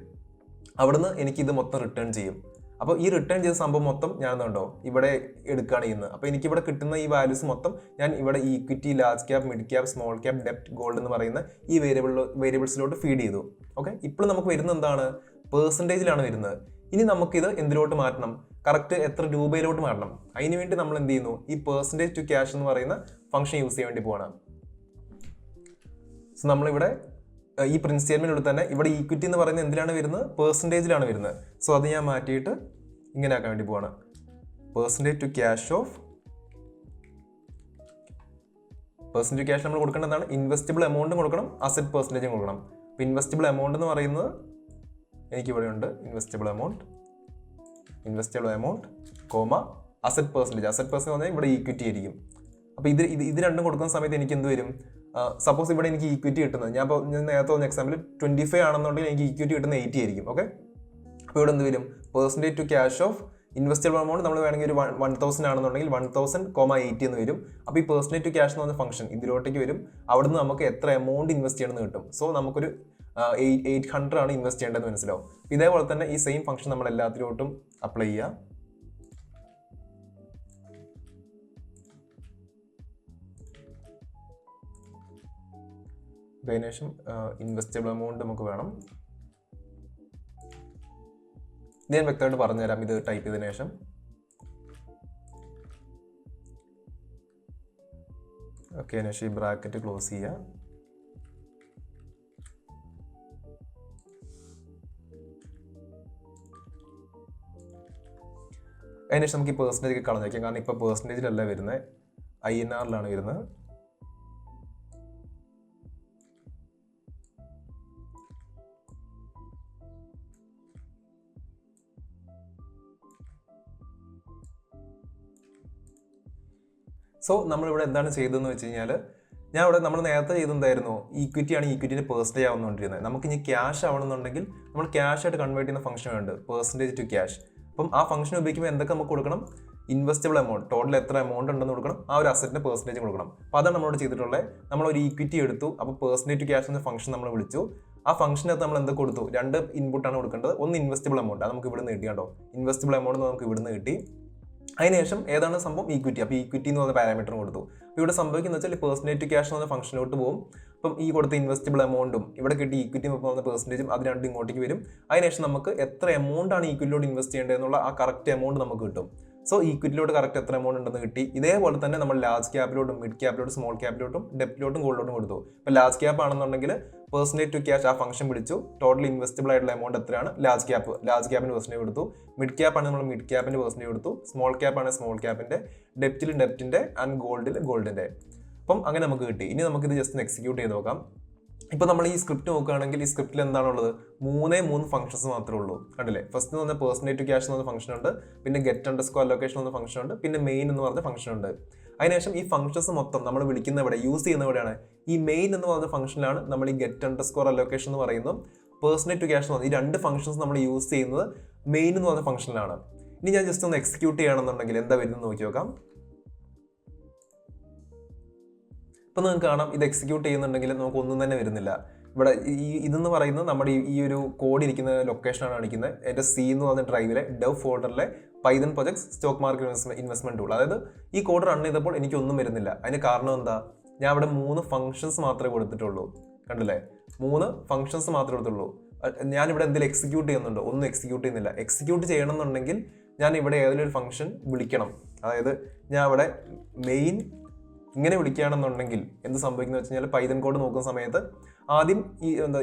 അവിടുന്ന് എനിക്കിത് മൊത്തം റിട്ടേൺ ചെയ്യും. അപ്പോൾ ഈ റിട്ടേൺ ചെയ്ത സംഭവം മൊത്തം ഞാൻ എന്നുണ്ടോ ഇവിടെ എടുക്കുകയാണ് ചെയ്യുന്നത്. അപ്പോൾ എനിക്കിവിടെ കിട്ടുന്ന ഈ വാല്യൂസ് മൊത്തം ഞാൻ ഇവിടെ equity, large cap, mid cap, small cap, ഡെപ്റ്റ്, ഗോൾഡ് എന്ന് പറയുന്ന ഈ വേരിയബിൾസിലോട്ട് ഫീഡ് ചെയ്തു. ഓക്കെ, ഇപ്പോൾ നമുക്ക് വരുന്നത് എന്താണ്? പെർസെൻറ്റേജിലാണ് വരുന്നത്. ഇനി നമുക്കിത് എന്തിലോട്ട് മാറ്റണം? കറക്റ്റ് എത്ര രൂപയിലോട്ട് മാറ്റണം. അതിന് വേണ്ടി നമ്മൾ എന്ത് ചെയ്യുന്നു? ഈ പെർസെൻറ്റേജ് ടു ക്യാഷ് എന്ന് പറയുന്ന ഫംഗ്ഷൻ യൂസ് ചെയ്യാൻ വേണ്ടി പോകണം. സോ നമ്മളിവിടെ ഈ പ്രിന്റ് സ്റ്റേറ്റ്മെന്റിൽ തന്നെ ഇവിടെ ഈക്വിറ്റി എന്ന് പറയുന്നത് എന്തിലാണ് വരുന്നത്? പെർസെൻറ്റേജിലാണ് വരുന്നത്. സോ അത് ഞാൻ മാറ്റിയിട്ട് ഇങ്ങനെ ആക്കാൻ വേണ്ടി പോവാണ്. പെർസെൻറ്റേജ് ടു ക്യാഷ് നമ്മൾ കൊടുക്കേണ്ടതാണ്. ഇൻവെസ്റ്റബിൾ എമൗണ്ടും കൊടുക്കണം, അസറ്റ് പെർസെൻറ്റേജും കൊടുക്കണം. അപ്പോൾ ഇൻവെസ്റ്റബിൾ എമൗണ്ട് എന്ന് പറയുന്നത് എനിക്കിവിടെ ഉണ്ട്. ഇൻവെസ്റ്റബിൾ എമൗണ്ട്, അസറ്റ് പെർസെൻറ്റേജ് പറഞ്ഞാൽ ഇവിടെ ഈക്വിറ്റി ആയിരിക്കും. അപ്പോൾ ഇത് രണ്ടും കൊടുക്കുന്ന സമയത്ത് എനിക്ക് എന്ത് വരും? സപ്പോസ് ഇവിടെ എനിക്ക് ഈക്വിറ്റി കിട്ടുന്നത് ഞാൻ നേരത്തെ പറഞ്ഞ എക്സാമ്പിൾ 25 ആണെന്നുണ്ടെങ്കിൽ എനിക്ക് ഈക്വിറ്റി കിട്ടുന്ന 80 ആയിരിക്കും. ഓക്കെ, അപ്പോൾ ഇവിടെ എന്ത് വരും? Percentage to cash of investable amount നമ്മൾ വേണമെങ്കിൽ ഒരു 1,000 ആണെന്നുണ്ടെങ്കിൽ 1,000,80 എന്ന് വരും. അപ്പോൾ ഈ പെർസെൻറ്റേജ് ടു ക്യാഷ് എന്ന് പറഞ്ഞ ഫംഗ്ഷൻ ഇതിലോട്ടേക്ക് വരും. അവിടുന്ന് നമുക്ക് എത്ര എമൗണ്ട് ഇൻവെസ്റ്റ് ചെയ്യണമെന്ന് കിട്ടും. സോ നമുക്കൊരു 800 ആണ് ഇൻവെസ്റ്റ് ചെയ്യേണ്ടതെന്ന് മനസ്സിലാവും. ഇതേപോലെ തന്നെ ഈ സെയിം ഫംഗ്ഷൻ നമ്മൾ എല്ലാത്തിലോട്ടും അപ്ലൈ ചെയ്യുക. അതിനുശേഷം ഇൻവെസ്റ്റബിൾ എമൗണ്ട് നമുക്ക് വേണം. ഇത് ഞാൻ വ്യക്തമായിട്ട് പറഞ്ഞുതരാം. ഇത് ടൈപ്പ് ചെയ്തതിനു ശേഷം ഓക്കെ, അതിനുശേഷം ഈ ബ്രാക്കറ്റ് ക്ലോസ് ചെയ്യുക. അതിനുശേഷം നമുക്ക് ഈ പെർസെൻറ്റേജ് കളഞ്ഞു വയ്ക്കാം. കാരണം ഇപ്പോൾ പെർസെൻറ്റേജിലല്ല വരുന്നത്, INR വരുന്നത്. സോ നമ്മളിവിടെ എന്താണ് ചെയ്തതെന്ന് വെച്ച് കഴിഞ്ഞാൽ നമ്മൾ നേരത്തെ ചെയ്തെന്തായിരുന്നു? ഈക്വിറ്റി ആണ് ഈക്വിറ്റിൻ്റെ പെർസെൻറ്റേജ് ആവുന്നുകൊണ്ടിരുന്നത്. നമുക്ക് ഇനി ക്യാഷ് ആവണമെന്നുണ്ടെങ്കിൽ നമ്മൾ ക്യാഷ് ആയിട്ട് കൺവേർട്ട് ചെയ്യുന്ന ഫംഗ്ഷൻ ഉണ്ട്, പെർസെൻറ്റേജ് ടു ക്യാഷ്. അപ്പം ആ ഫംഗ്ഷൻ ഉപയോഗിക്കുമ്പോൾ എന്തൊക്കെ നമുക്ക് കൊടുക്കണം? ഇൻവെസ്റ്റബിൾ എമൗണ്ട്, ടോട്ടൽ എത്ര എമൗണ്ട് ഉണ്ടെന്ന് കൊടുക്കണം, ആ ഒരു അസറ്റിൻ്റെ പെർസെൻറ്റേജ് കൊടുക്കണം. അപ്പോൾ അതാണ് നമ്മളോട് ചെയ്തിട്ടുള്ളത്. നമ്മളൊരു ഈക്വിറ്റി എടുത്തു, അപ്പോൾ പെർസെൻറ്റേജ് ടു ക്യാഷ് എന്ന ഫംഗ്ഷൻ നമ്മൾ വിളിച്ചു. ആ ഫംഗ്ഷനകത്ത് നമ്മൾ എന്തൊക്കെ കൊടുത്തു? 2 ഇൻപുട്ടാണ് കൊടുക്കേണ്ടത്. ഒന്ന് ഇൻവെസ്റ്റബിൾ എമൗണ്ട്, അത് നമുക്ക് ഇവിടുന്ന് കിട്ടി കേട്ടോ. ഇൻവെസ്റ്റബിൾ എമൗണ്ട് നമുക്ക് ഇവിടുന്ന് കിട്ടി. അതിനുശേഷം ഏതാണ് സംഭവം? ഈക്വിറ്റി. അപ്പോൾ ഈക്വിറ്റി എന്ന് പറഞ്ഞ പാരാമീറ്റർ കൊടുത്തു. അപ്പോൾ ഇവിടെ സംഭവിക്കുന്നത് വെച്ചാൽ പെർസെൻറ്റേജ് ടു ക്യാഷ് എന്ന് പറഞ്ഞ ഫംഗ്ഷനിലോട്ട് പോകും. അപ്പം ഈ കൊടുത്ത ഇൻവെസ്റ്റബിൾ എമൗണ്ടും ഇവിടെ കിട്ടിയ ഈക്വിറ്റി പോകുന്ന പെർസെൻറ്റേജും അത് രണ്ടും ഇങ്ങോട്ടേക്ക് വരും. അതിനുശേഷം നമുക്ക് എത്ര എമൗണ്ട് ആണ് ഈക്വിറ്റിലോട്ട് ഇൻവെസ്റ്റ് ചെയ്യേണ്ടതെന്നുള്ള ആ കറക്റ്റ് എമൗണ്ട് നമുക്ക് കിട്ടും. സോ ഈക്വിറ്റിലോട്ട് കറക്റ്റ് എത്ര എമൗണ്ട് ഉണ്ടെന്ന് കിട്ടി. ഇതേപോലെ തന്നെ നമ്മൾ ലാർജ് ക്യാപ്പിലോട്ടും മിഡ് ക്യാപ്പിലോട്ടും സ്മോൾ ക്യാപ്പിലോട്ടും ഡെപ്റ്റിലോട്ടും ഗോൾഡിലോട്ടും കൊടുത്തു. ഇപ്പോൾ ലാർജ് ക്യാപ്പ് ആണെന്നുണ്ടെങ്കിൽ പെർസെൻറ്റേജ് ടു ക്യാഷ് ആ ഫംഗ്ഷൻ വിളിച്ചു. ടോട്ടൽ ഇൻവെസ്റ്റബിൾ ആയിട്ടുള്ള എമൗണ്ട് എത്രയാണ് ലാർജ് ക്യാപ്പിന് പെർസെൻറ്റേജ് കൊടുത്തു. മിഡ് ക്യാപ്പ് ആണ് നമ്മൾ മിഡ് ക്യാപ്പിന്റെ പെർസെൻറ്റേജ് കൊടുത്തു. സ്മോൾ ക്യാപ്പ് ആണ് സ്മോൾ ക്യാപ്പിന്റെ, ഡെപ്റ്റിന്റെ ആൻഡ് ഗോൾഡിന്റെ. അപ്പം അങ്ങനെ നമുക്ക് കിട്ടി. ഇനി നമുക്കിത് ജസ്റ്റ് എക്സിക്യൂട്ട് ചെയ്ത് നോക്കാം. ഇപ്പോൾ നമ്മൾ ഈ സ്ക്രിപ്റ്റ് നോക്കുകയാണെങ്കിൽ ഈ സ്ക്രിപ്റ്റിൽ എന്താണുള്ളത്? 3 ഫംഗ്ഷൻസ് മാത്രമേ ഉള്ളൂ. കണ്ടില്ലേ? ഫസ്റ്റ് എന്ന് പറഞ്ഞാൽ പെർസെൻറ്റേജ് ടു ക്യാഷ് എന്ന് പറഞ്ഞ ഫംഗ്ഷൻ ഉണ്ട്, പിന്നെ ഗെറ്റ് അണ്ടർസ്കോർ അലോക്കേഷൻ എന്ന ഫംഗ്ഷൻ ഉണ്ട്, പിന്നെ മെയിൻ എന്ന് പറഞ്ഞ ഫംഗ്ഷൻ ഉണ്ട്. അതിനുശേഷം ഈ ഫംഗ്ഷൻസ് മൊത്തം നമ്മൾ വിളിക്കുന്ന ഇവിടെ യൂസ് ചെയ്യുന്ന എവിടെയാണ്? ഈ മെയിൻ എന്ന് പറഞ്ഞ ഫംഗ്ഷനിലാണ് നമ്മൾ ഈ ഗെറ്റ് അണ്ടർസ്കോർ അലോക്കേഷൻ എന്ന് പറയുന്നത്. പെർസെൻറ്റേജ് ടു ക്യാഷ് എന്ന് പറഞ്ഞാൽ ഈ 2 ഫംഗ്ഷൻസ് നമ്മൾ യൂസ് ചെയ്യുന്നത് മെയിൻ എന്ന് പറഞ്ഞ ഫംഗ്ഷനിലാണ്. ഇനി ഞാൻ ജസ്റ്റ് ഒന്ന് എക്സിക്യൂട്ട് ചെയ്യണമെന്നുണ്ടെങ്കിൽ എന്താ വരുന്നത് നോക്കി നോക്കാം. ഇപ്പം നിങ്ങൾക്ക് കാണാം, ഇത് എക്സിക്യൂട്ട് ചെയ്യുന്നുണ്ടെങ്കിൽ നമുക്ക് ഒന്നും തന്നെ വരുന്നില്ല. ഇവിടെ ഇതെന്ന് പറയുന്നത് നമ്മുടെ ഈ ഒരു കോഡ് ഇരിക്കുന്ന ലൊക്കേഷനാണ് കാണിക്കുന്നത്. എൻ്റെ സി എന്ന് പറഞ്ഞ ഡ്രൈവിലെ ഡെവ് ഫോൾഡറിലെ Python projects stock market investment tool. അതായത് ഈ കോഡ് റൺ ചെയ്തപ്പോൾ എനിക്കൊന്നും വരുന്നില്ല. അതിന് കാരണം എന്താ? ഞാൻ അവിടെ 3 ഫംഗ്ഷൻസ് മാത്രമേ കൊടുത്തിട്ടുള്ളൂ. കണ്ടില്ലേ? 3 ഫംഗ്ഷൻസ് മാത്രമേ കൊടുത്തുള്ളൂ. ഞാനിവിടെ എന്തെങ്കിലും എക്സിക്യൂട്ട് ചെയ്യുന്നുണ്ടോ? ഒന്നും എക്സിക്യൂട്ട് ചെയ്യുന്നില്ല. എക്സിക്യൂട്ട് ചെയ്യണമെന്നുണ്ടെങ്കിൽ ഞാൻ ഇവിടെ ഏതെങ്കിലും ഒരു ഫംഗ്ഷൻ വിളിക്കണം. അതായത് ഞാൻ അവിടെ മെയിൻ ഇങ്ങനെ വിളിക്കുകയാണെന്നുണ്ടെങ്കിൽ എന്ത് സംഭവിക്കുന്നത് വെച്ച് കഴിഞ്ഞാൽ പൈതൺ കോഡ് നോക്കുന്ന സമയത്ത് ആദ്യം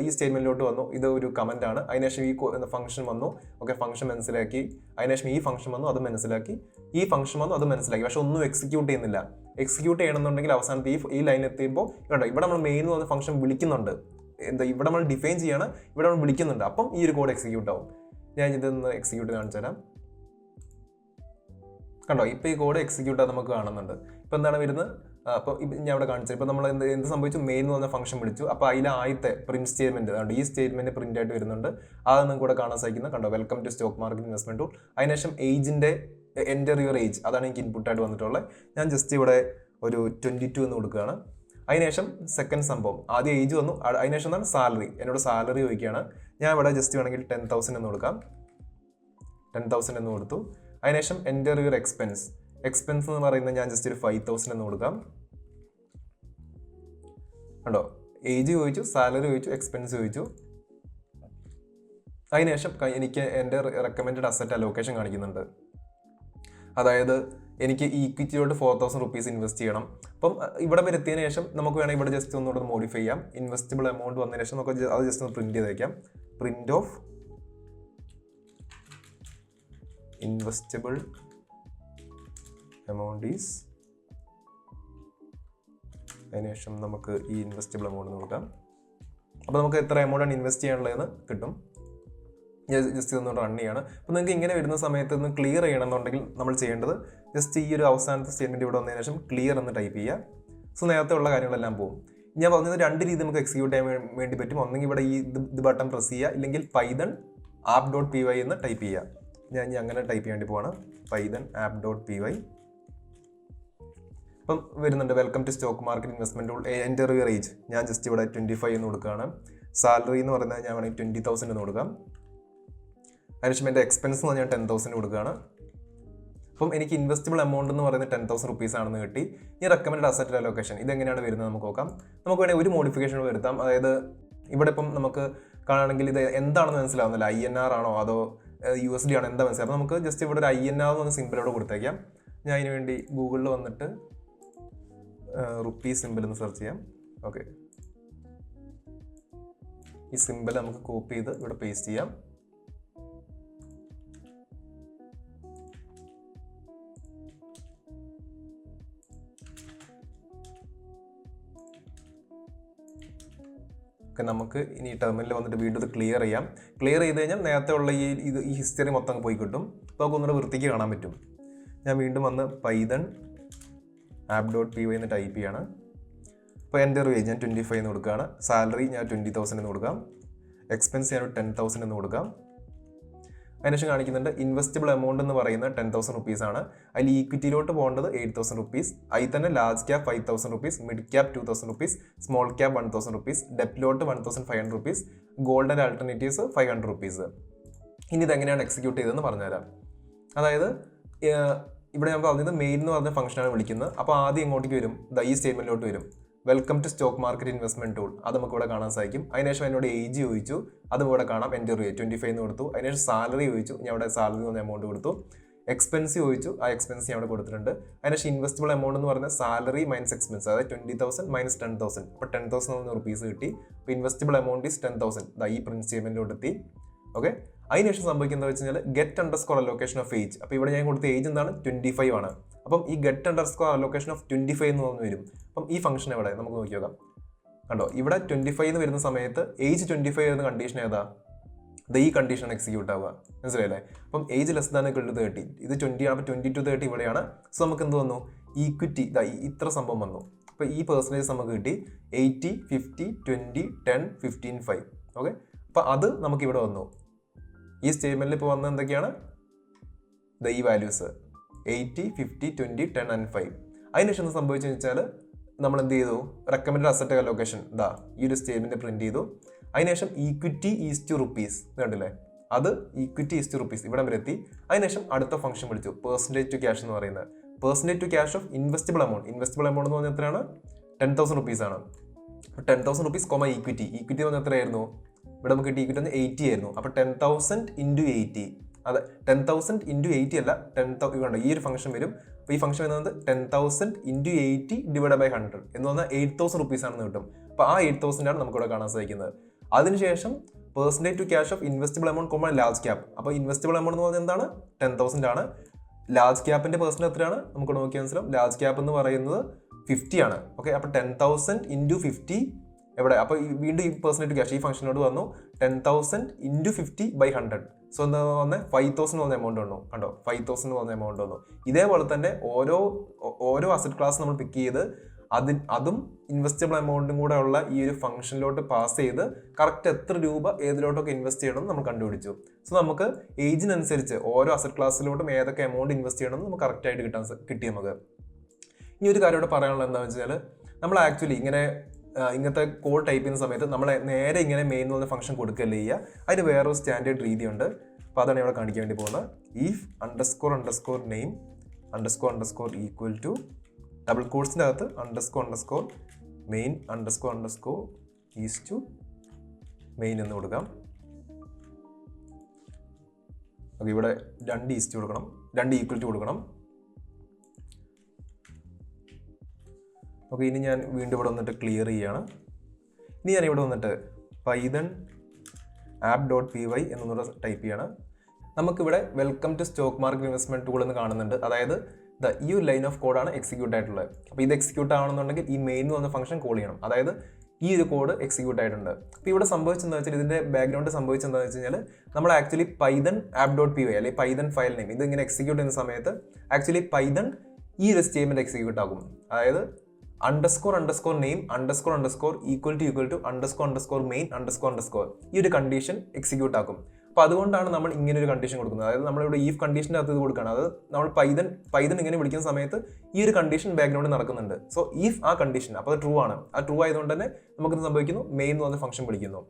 ഈ സ്റ്റേറ്റ്മെന്റിലോട്ട് വന്നു. ഇത് ഒരു കമന്റ് ആണ്. അതിനുശേഷം ഈ ഫംഗ്ഷൻ വന്നു. ഓക്കെ, ഫംഗ്ഷൻ മനസ്സിലാക്കി. അതിനുശേഷം ഈ ഫംഗ്ഷൻ വന്നു, അത് മനസ്സിലാക്കി. ഈ ഫംഗ്ഷൻ വന്നു, അത് മനസ്സിലാക്കി. പക്ഷെ ഒന്നും എക്സിക്യൂട്ട് ചെയ്യുന്നില്ല. എക്സിക്യൂട്ട് ചെയ്യണമെന്നുണ്ടെങ്കിൽ അവസാനത്തെ ഈ ലൈൻ എത്തിയപ്പോൾ ഇവിടെ നമ്മൾ മെയിൻ എന്ന് പറഞ്ഞ ഫംഗ്ഷൻ വിളിക്കുന്നുണ്ട്. ഇവിടെ നമ്മൾ ഡിഫൈൻ ചെയ്യാണ്, ഇവിടെ നമ്മൾ വിളിക്കുന്നുണ്ട്. അപ്പം ഈ ഒരു കോഡ് എക്സിക്യൂട്ട് ആവും. ഞാൻ ഇതൊന്ന് എക്സിക്യൂട്ട് കാണിച്ചു തരാം. കണ്ടോ? ഇപ്പം ഈ കോഡ് എക്സിക്യൂട്ട് ആയി നമുക്ക് കാണുന്നുണ്ട്. ഇപ്പം എന്താണ് വരുന്നത്? അപ്പോൾ ഞാൻ അവിടെ കാണിച്ചത് ഇപ്പോൾ നമ്മൾ എന്ത് സംഭവിച്ചു? മെയിൻ എന്ന് പറഞ്ഞ ഫംഗ്ഷൻ വിളിച്ചു. അപ്പോൾ അതിലെ ആദ്യത്തെ പ്രിന്റ് സ്റ്റേറ്റ്മെന്റ് അതുകൊണ്ട് ഈ സ്റ്റേറ്റ്മെന്റ് പ്രിന്റ് ആയിട്ട് വരുന്നുണ്ട്. അത് നിങ്ങൾക്ക് കൂടെ കാണാൻ സാധിക്കുന്നത്. കണ്ടോ? Welcome to stock market investment tool. അതിനുശേഷം ഏജിന്റെ എൻ്റർ യുവർ ഏജ്, അതാണ് എനിക്ക് ഇൻപുട്ടായിട്ട് വന്നിട്ടുള്ളത്. ഞാൻ ജസ്റ്റ് ഇവിടെ ഒരു 22 എന്ന് കൊടുക്കുകയാണ്. അതിനുശേഷം സെക്കൻഡ് സംഭവം ആദ്യം ഏജ് വന്നു. അതിനുശേഷം എന്താണ്? സാലറി. എന്നോട് സാലറി ചോദിക്കുകയാണ്. ഞാൻ ഇവിടെ ജസ്റ്റ് വേണമെങ്കിൽ 10,000 എന്ന് കൊടുക്കാം. 10,000 എന്ന് കൊടുത്തു. അതിനുശേഷം എൻ്റർ യുവർ എക്സ്പെൻസ് എന്ന് പറയുന്നത് ഞാൻ ജസ്റ്റ് ഒരു 5,000 എന്ന് കൊടുക്കാം. കണ്ടോ? ഏജ് ചോദിച്ചു, സാലറി ചോദിച്ചു, എക്സ്പെൻസ് ചോദിച്ചു. അതിനുശേഷം എനിക്ക് എൻ്റെ റെക്കമെൻഡഡ് അസറ്റ് അലോക്കേഷൻ കാണിക്കുന്നുണ്ട്. അതായത് എനിക്ക് ഈക്വിറ്റിയോട്ട് 4,000 റുപ്പീസ് ഇൻവെസ്റ്റ് ചെയ്യണം. അപ്പം ഇവിടെ വരുത്തിയതിനു ശേഷം നമുക്ക് വേണമെങ്കിൽ ഇവിടെ ജസ്റ്റ് ഒന്നുകൂടെ മോഡിഫൈ ചെയ്യാം. ഇൻവെസ്റ്റബിൾ എമൗണ്ട് വന്നതിന് ശേഷം നമുക്ക് അത് ജസ്റ്റ് ഒന്ന് പ്രിന്റ് ചെയ്ത് വയ്ക്കാം. Print of investable amount is, അതിനുശേഷം നമുക്ക് ഈ ഇൻവെസ്റ്റബിൾ എമൗണ്ട് നോക്കാം. അപ്പോൾ നമുക്ക് എത്ര എമൗണ്ടാണ് ഇൻവെസ്റ്റ് ചെയ്യാനുള്ളതെന്ന് കിട്ടും. ജസ്റ്റ് ഒന്ന് റൺ ചെയ്യാണ്. അപ്പോൾ നിങ്ങൾക്ക് ഇങ്ങനെ വരുന്ന സമയത്ത് ഒന്ന് ക്ലിയർ ചെയ്യണമെന്നുണ്ടെങ്കിൽ നമ്മൾ ചെയ്യേണ്ടത് ജസ്റ്റ് ഈ ഒരു അവസാനത്തെ സ്റ്റേറ്റ്മെൻറ്റ് ഇവിടെ വന്നതിന് ശേഷം ക്ലിയർ എന്ന് ടൈപ്പ് ചെയ്യുക. സോ നേരത്തെ ഉള്ള കാര്യങ്ങളെല്ലാം പോകും. ഞാൻ പറഞ്ഞത് 2 രീതി നമുക്ക് എക്സിക്യൂട്ട് ചെയ്യാൻ വേണ്ടി പറ്റും. ഒന്നെങ്കിൽ ഇവിടെ ഈ ഇത് ബട്ടൺ പ്രസ് ചെയ്യുക, ഇല്ലെങ്കിൽ പൈതൺ app.py എന്ന് ടൈപ്പ് ചെയ്യുക. ഞാൻ അങ്ങനെ ടൈപ്പ് ചെയ്യേണ്ടി പോവാണ്. Python app.py. അപ്പം വരുന്നുണ്ട് welcome to stock market investment tool, enter your age. ഞാൻ ജസ്റ്റ് ഇവിടെ 25 എന്ന് കൊടുക്കുകയാണ്. സാലറി എന്ന് പറയുന്നത് ഞാൻ വേണമെങ്കിൽ 20,000 എന്ന് കൊടുക്കാം. അതിനുശേഷം എൻ്റെ എക്സ്പെൻസ് എന്ന് പറഞ്ഞാൽ 10,000 കൊടുക്കുകയാണ്. അപ്പം എനിക്ക് ഇൻവെസ്റ്റബിൾ എമൗണ്ട് എന്ന് പറയുന്നത് 10,000 റുപ്പീസ് ആണെന്ന് കിട്ടി. ഈ റെക്കമെൻഡ് അസറ്റ് അലോക്കേഷൻ ഇതെങ്ങനെയാണ് വരുന്നത് നമുക്ക് നോക്കാം. നമുക്ക് വേണമെങ്കിൽ ഒരു മോഡിഫിക്കേഷൻ വരുത്താം. അതായത് ഇവിടെ ഇപ്പം നമുക്ക് കാണുകയാണെങ്കിൽ ഇത് എന്താണെന്ന് മനസ്സിലാവുന്നില്ല. INR ആണോ അതോ USD ആണോ എന്താ മനസ്സിലാവും. അപ്പോൾ നമുക്ക് ജസ്റ്റ് ഇവിടെ ഒരു INR എന്ന് പറഞ്ഞ സിമ്പിളോട് കൊടുത്തേക്കാം. ഞാൻ അതിന് വേണ്ടി ഗൂഗിളിൽ വന്നിട്ട് റുപ്പീസ് സിമ്പിൾ എന്ന് സെർച്ച് ചെയ്യാം. ഓക്കെ, ഈ സിമ്പിൾ നമുക്ക് കോപ്പി ചെയ്ത് ഇവിടെ പേസ്റ്റ് ചെയ്യാം. ഒക്കെ നമുക്ക് ഇനി ടെർമിനലിൽ വന്നിട്ട് വീണ്ടും ഇത് ക്ലിയർ ചെയ്യാം. ക്ലിയർ ചെയ്ത് കഴിഞ്ഞാൽ നേരത്തെ ഉള്ള ഈ ഹിസ്റ്ററി മൊത്തം പോയി കിട്ടും. അപ്പോൾ നമുക്ക് ഒന്നുകൂടെ വൃത്തിക്ക് കാണാൻ പറ്റും. ഞാൻ വീണ്ടും വന്ന് പൈതൺ app.py എന്ന് ടൈപ്പ് ചെയ്യാണ്. അപ്പോൾ എൻ്റെ ഏജ് ഞാൻ 25 എന്ന് കൊടുക്കുകയാണ്. സാലറി ഞാൻ 20,000 എന്ന് കൊടുക്കാം. എക്സ്പെൻസ് ഞാൻ 10,000 എന്ന് കൊടുക്കാം. അതിനുശേഷം കാണിക്കുന്നുണ്ട് ഇൻവെസ്റ്റബിൾ എമൗണ്ട് എന്ന് പറയുന്നത് 10,000 റുപ്പീസ് ആണ്. അതിൽ ഈക്വിറ്റിയിലോട്ട് പോകേണ്ടത് 8,000 റുപ്പീസ്. അതിൽ തന്നെ large cap 5,000 rupees, mid cap 2,000 rupees, small cap 1,000 rupees, ഡെപ്റ്റിലോട്ട് 1,500 rupees, gold and alternatives 500 rupees. ഇനി ഇതെങ്ങനെയാണ് എക്സിക്യൂട്ട് ചെയ്തതെന്ന് പറഞ്ഞുതരാം. അതായത് ഇവിടെ ഞാൻ പറഞ്ഞത് മെയിൻ എന്ന് പറഞ്ഞ ഫംഗ്ഷനാണ് വിളിക്കുന്നത്. അപ്പോൾ ആദ്യം ഇങ്ങോട്ടേക്ക് വരും, ഈ സ്റ്റേറ്റ്മെന്റിലോട്ട് വരും. Welcome to stock market investment tool അത് നമുക്ക് ഇവിടെ കാണാൻ സാധിക്കും. അതിനുശേഷം എന്നോട് ഏജ് ചോദിച്ചു, അതും ഇവിടെ കാണാം. എൻ്റെ 25 എന്ന് കൊടുത്തു. അതിനുശേഷം സാലറി ചോദിച്ചു, ഞാൻ അവിടെ സാലറി എന്ന എമൗണ്ട് കൊടുത്തു. എക്സ്പെൻസ് ചോദിച്ചു, ആ എക്സ്പെൻസ് ഞാൻ അവിടെ കൊടുത്തിട്ടുണ്ട്. അതിനുശേഷം ഇൻവെസ്റ്റബിൾ എമൗണ്ട് എന്ന് പറഞ്ഞാൽ സാലറി മൈനസ് എക്സ്പെൻസ്, അതായത് 20,000 മൈനസ് 10,000. അപ്പോൾ 10,000 റുപ്പീസ് കിട്ടി. അപ്പോൾ ഇൻവെസ്റ്റബിൾ എമൗണ്ട് ഈസ് 10,000. ഈ പ്രിന്റ് സ്റ്റേറ്റ്മെന്റിലോട്ട് എത്തി. ഓക്കെ, അതിനുശേഷം സംഭവിക്കുന്നത് വെച്ച് കഴിഞ്ഞാൽ get underscore allocation of age. അപ്പോൾ ഇവിടെ ഞാൻ കൊടുത്ത ഏജ് എന്താണ്? 25 ആണ്. അപ്പം ഈ ഗെറ്റ് അണ്ടർസ്കോർ അലോക്കേഷൻ ഓഫ് 25 എന്ന് പറഞ്ഞു വരും. അപ്പം ഈ ഫംഗ്ഷൻ എവിടെ നമുക്ക് നോക്കി നോക്കാം. കണ്ടോ, ഇവിടെ 25 എന്ന് വരുന്ന സമയത്ത് ഏജ് 25 വരുന്ന കണ്ടീഷൻ ഏതാ? ഈ കണ്ടീഷൻ എക്സിക്യൂട്ട് ആവുക. മനസ്സിലായില്ലേ? അപ്പം age less than equal to 30. ഇത് 20 ആണ്. അപ്പോൾ 20 to 30 ഇവിടെയാണ്. സോ നമുക്ക് എന്ത് വന്നു? ഈക്വിറ്റി ഇത്ര സംഭവം വന്നു. അപ്പോൾ ഈ പെർസെൻറ്റേജ് നമുക്ക് കിട്ടി 80, 50, 20, 10, 15, 5. ഓക്കെ, അപ്പോൾ അത് നമുക്ക് ഇവിടെ വന്നു. ഈ സ്റ്റേറ്റ്മെന്റിൽ ഇപ്പോൾ വന്നത് എന്തൊക്കെയാണ്? ഈ വാല്യൂസ് 80, 50, 20, 10 and 5. അതിനുശേഷം എന്ത് സംഭവിച്ചെന്ന് വെച്ചാൽ നമ്മൾ എന്ത് ചെയ്തു? റെക്കമെൻഡഡ് അസറ്റ് അലോക്കേഷൻ ഈ ഒരു സ്റ്റേറ്റ്മെന്റ് പ്രിന്റ് ചെയ്തു. അതിനുശേഷം ഈക്വിറ്റി ഈസ് ടു റുപ്പീസ് കണ്ടില്ലേ? അത് ഈക്വിറ്റി ഈസ് ടു റുപ്പീസ് ഇവിടെ വരെ എത്തി. അതിനുശേഷം അടുത്ത ഫംഗ്ഷൻ വിളിച്ചു, പെർസെൻറ്റേജ് ടു ക്യാഷ് എന്ന് പറയുന്നത്. Percentage to cash of investable amount. Investable amount എന്ന് പറഞ്ഞാൽ എത്രയാണ്? 10,000 റുപ്പീസ് ആണ്. 10,000 റുപ്പീസ് കോമ ഈക്വിറ്റി. ഈക്വിറ്റി എന്ന് പറഞ്ഞാൽ എത്രയായിരുന്നു? ഇവിടെ നമുക്ക് ഈക്വിറ്റി ഒന്ന് 80 ആയിരുന്നു. അപ്പോൾ 10,000 into 80. അതെ, 10,000 into 80 അല്ല, 10,000 കണ്ടോ ഈ ഒരു ഫംഗ്ഷൻ വരും. അപ്പോൾ ഈ ഫംഗ്ഷൻ വരുന്നത് 10,000 into 80 divided by 100 എന്ന് പറഞ്ഞാൽ 8,000 റുപ്പീസ് ആണെന്ന് കിട്ടും. അപ്പോൾ ആ 8,000 ആണ് നമുക്കിവിടെ കാണാൻ സാധിക്കുന്നത്. അതിനുശേഷം percentage to cash of investable amount comma large cap. അപ്പോൾ ഇൻവെസ്റ്റബിൾ എമൗണ്ട് എന്ന് പറഞ്ഞാൽ എന്താണ്? 10,000 ആണ്. ലാർജ് ക്യാപ്പിന്റെ പെർസെൻറ്റ് എത്രയാണ്? നമുക്ക് നോക്കിയാൽ മനസ്സിലാവും. ലാർജ് ക്യാപ്പ് എന്ന് പറയുന്നത് 50 ആണ്. ഓക്കെ, അപ്പോൾ 10,000 into 50 എവിടെ? അപ്പോൾ വീണ്ടും ഈ പെർസെൻറ്റേജ് ടു ക്യാഷ് ഈ ഫംഗ്ഷനോട് വന്നു 10,000 into 50 by 100. സോ എന്താ പറഞ്ഞാൽ 5,000 വന്ന എമൗണ്ട് വന്നു. കണ്ടോ, 5,000 വന്ന എമൗണ്ട് വന്നു. ഇതേപോലെ തന്നെ ഓരോ അസറ്റ് ക്ലാസ് നമ്മൾ പിക്ക് ചെയ്ത് അതും ഇൻവെസ്റ്റബിൾ എമൗണ്ടും കൂടെ ഉള്ള ഈ ഒരു ഫംഗ്ഷനിലോട്ട് പാസ് ചെയ്ത് കറക്റ്റ് എത്ര രൂപ ഏതിലോട്ടൊക്കെ ഇൻവെസ്റ്റ് ചെയ്യണമെന്ന് നമ്മൾ കണ്ടുപിടിച്ചു. സോ നമുക്ക് ഏജിനനുസരിച്ച് ഓരോ അസറ്റ് ക്ലാസ്സിലോട്ടും ഏതൊക്കെ എമൗണ്ട് ഇൻവെസ്റ്റ് ചെയ്യണമെന്ന് നമുക്ക് കറക്റ്റായിട്ട് കിട്ടി നമുക്ക്. ഇനി ഒരു കാര്യം ഇവിടെ പറയാനുള്ളത് എന്താണെന്ന് വെച്ചാൽ നമ്മൾ ആക്ച്വലി ഇങ്ങനത്തെ കോഡ് ടൈപ്പ് ചെയ്യുന്ന സമയത്ത് നമ്മൾ നേരെ ഇങ്ങനെ മെയിൻ എന്ന് പറഞ്ഞ ഫംഗ്ഷൻ കൊടുക്കുകയല്ലേ ചെയ്യുക. അതിന് വേറൊരു സ്റ്റാൻഡേർഡ് രീതിയുണ്ട്. അപ്പോൾ അതാണ് ഇവിടെ കാണിക്കാൻ വേണ്ടി പോകുന്നത്. if __ name __ equal to double കോഴ്സിൻ്റെ അകത്ത് __ main __ ഈസ് ടു മെയിൻ എന്ന് കൊടുക്കാം. ഓക്കെ, ഇവിടെ 2 ഈസ്റ്റ് കൊടുക്കണം, 2 ഈക്വൽ ടു കൊടുക്കണം. ഓക്കെ, ഇനി ഞാൻ വീണ്ടും ഇവിടെ വന്നിട്ട് ക്ലിയർ ചെയ്യാണ്. ഇനി ഞാൻ ഇവിടെ വന്നിട്ട് python app.py എന്നൊന്നുകൂടെ ടൈപ്പ് ചെയ്യണം. നമുക്കിവിടെ welcome to stock market investment tool എന്ന് കാണുന്നുണ്ട്. അതായത് ഈ ഒരു ലൈൻ ഓഫ് കോഡാണ് എക്സിക്യൂട്ട് ആയിട്ടുള്ളത്. അപ്പോൾ ഇത് എക്സിക്യൂട്ട് ആവണമെന്നുണ്ടെങ്കിൽ ഈ മെയിൻ എന്ന് പറഞ്ഞ ഫംഗ്ഷൻ കോൾ ചെയ്യണം. അതായത് ഈ ഒരു കോഡ് എക്സിക്യൂട്ട് ആയിട്ടുണ്ട്. അപ്പോൾ ഇവിടെ സംഭവിച്ചെന്ന് വെച്ചാൽ ഇതിൻ്റെ ബാക്ക്ഗ്രൗണ്ട് സംഭവിച്ചെന്താണെന്ന് വെച്ച് കഴിഞ്ഞാൽ നമ്മൾ ആക്ച്വലി python app.py അല്ലെങ്കിൽ python ഫയൽ നെയിം ഇത് ഇങ്ങനെ എക്സിക്യൂട്ട് ചെയ്യുന്ന സമയത്ത് ആക്ച്വലി python ഈ ഒരു സ്റ്റേറ്റ്മെന്റ് എക്സിക്യൂട്ട് ആകും. അതായത് __ name __ equal to __ main __ ഈ ഒരു കണ്ടീഷൻ എക്സിക്യൂട്ട് ആക്കും. അപ്പോൾ അതുകൊണ്ടാണ് നമ്മൾ ഇങ്ങനെ ഒരു കണ്ടീഷൻ കൊടുക്കുന്നത്. അതായത് നമ്മളിവിടെ ഈ കണ്ടീഷൻ്റെ അകത്ത് ഇത് കൊടുക്കുകയാണ്. അത് നമ്മൾ പൈതൺ ഇങ്ങനെ വിളിക്കുന്ന സമയത്ത് ഈ ഒരു കണ്ടീഷൻ ബാക്ക്ഗ്രൗണ്ടിൽ നടക്കുന്നുണ്ട്. സോ if ആ കണ്ടീഷൻ അപ്പോൾ അത് ട്രൂ ആണ്. ആ ട്രൂ ആയതുകൊണ്ട് തന്നെ നമുക്കിത് സംഭവിക്കുന്നു, മെയിൻ എന്ന് പറഞ്ഞ ഫംഗ്ഷൻ വിളിക്കുന്നു.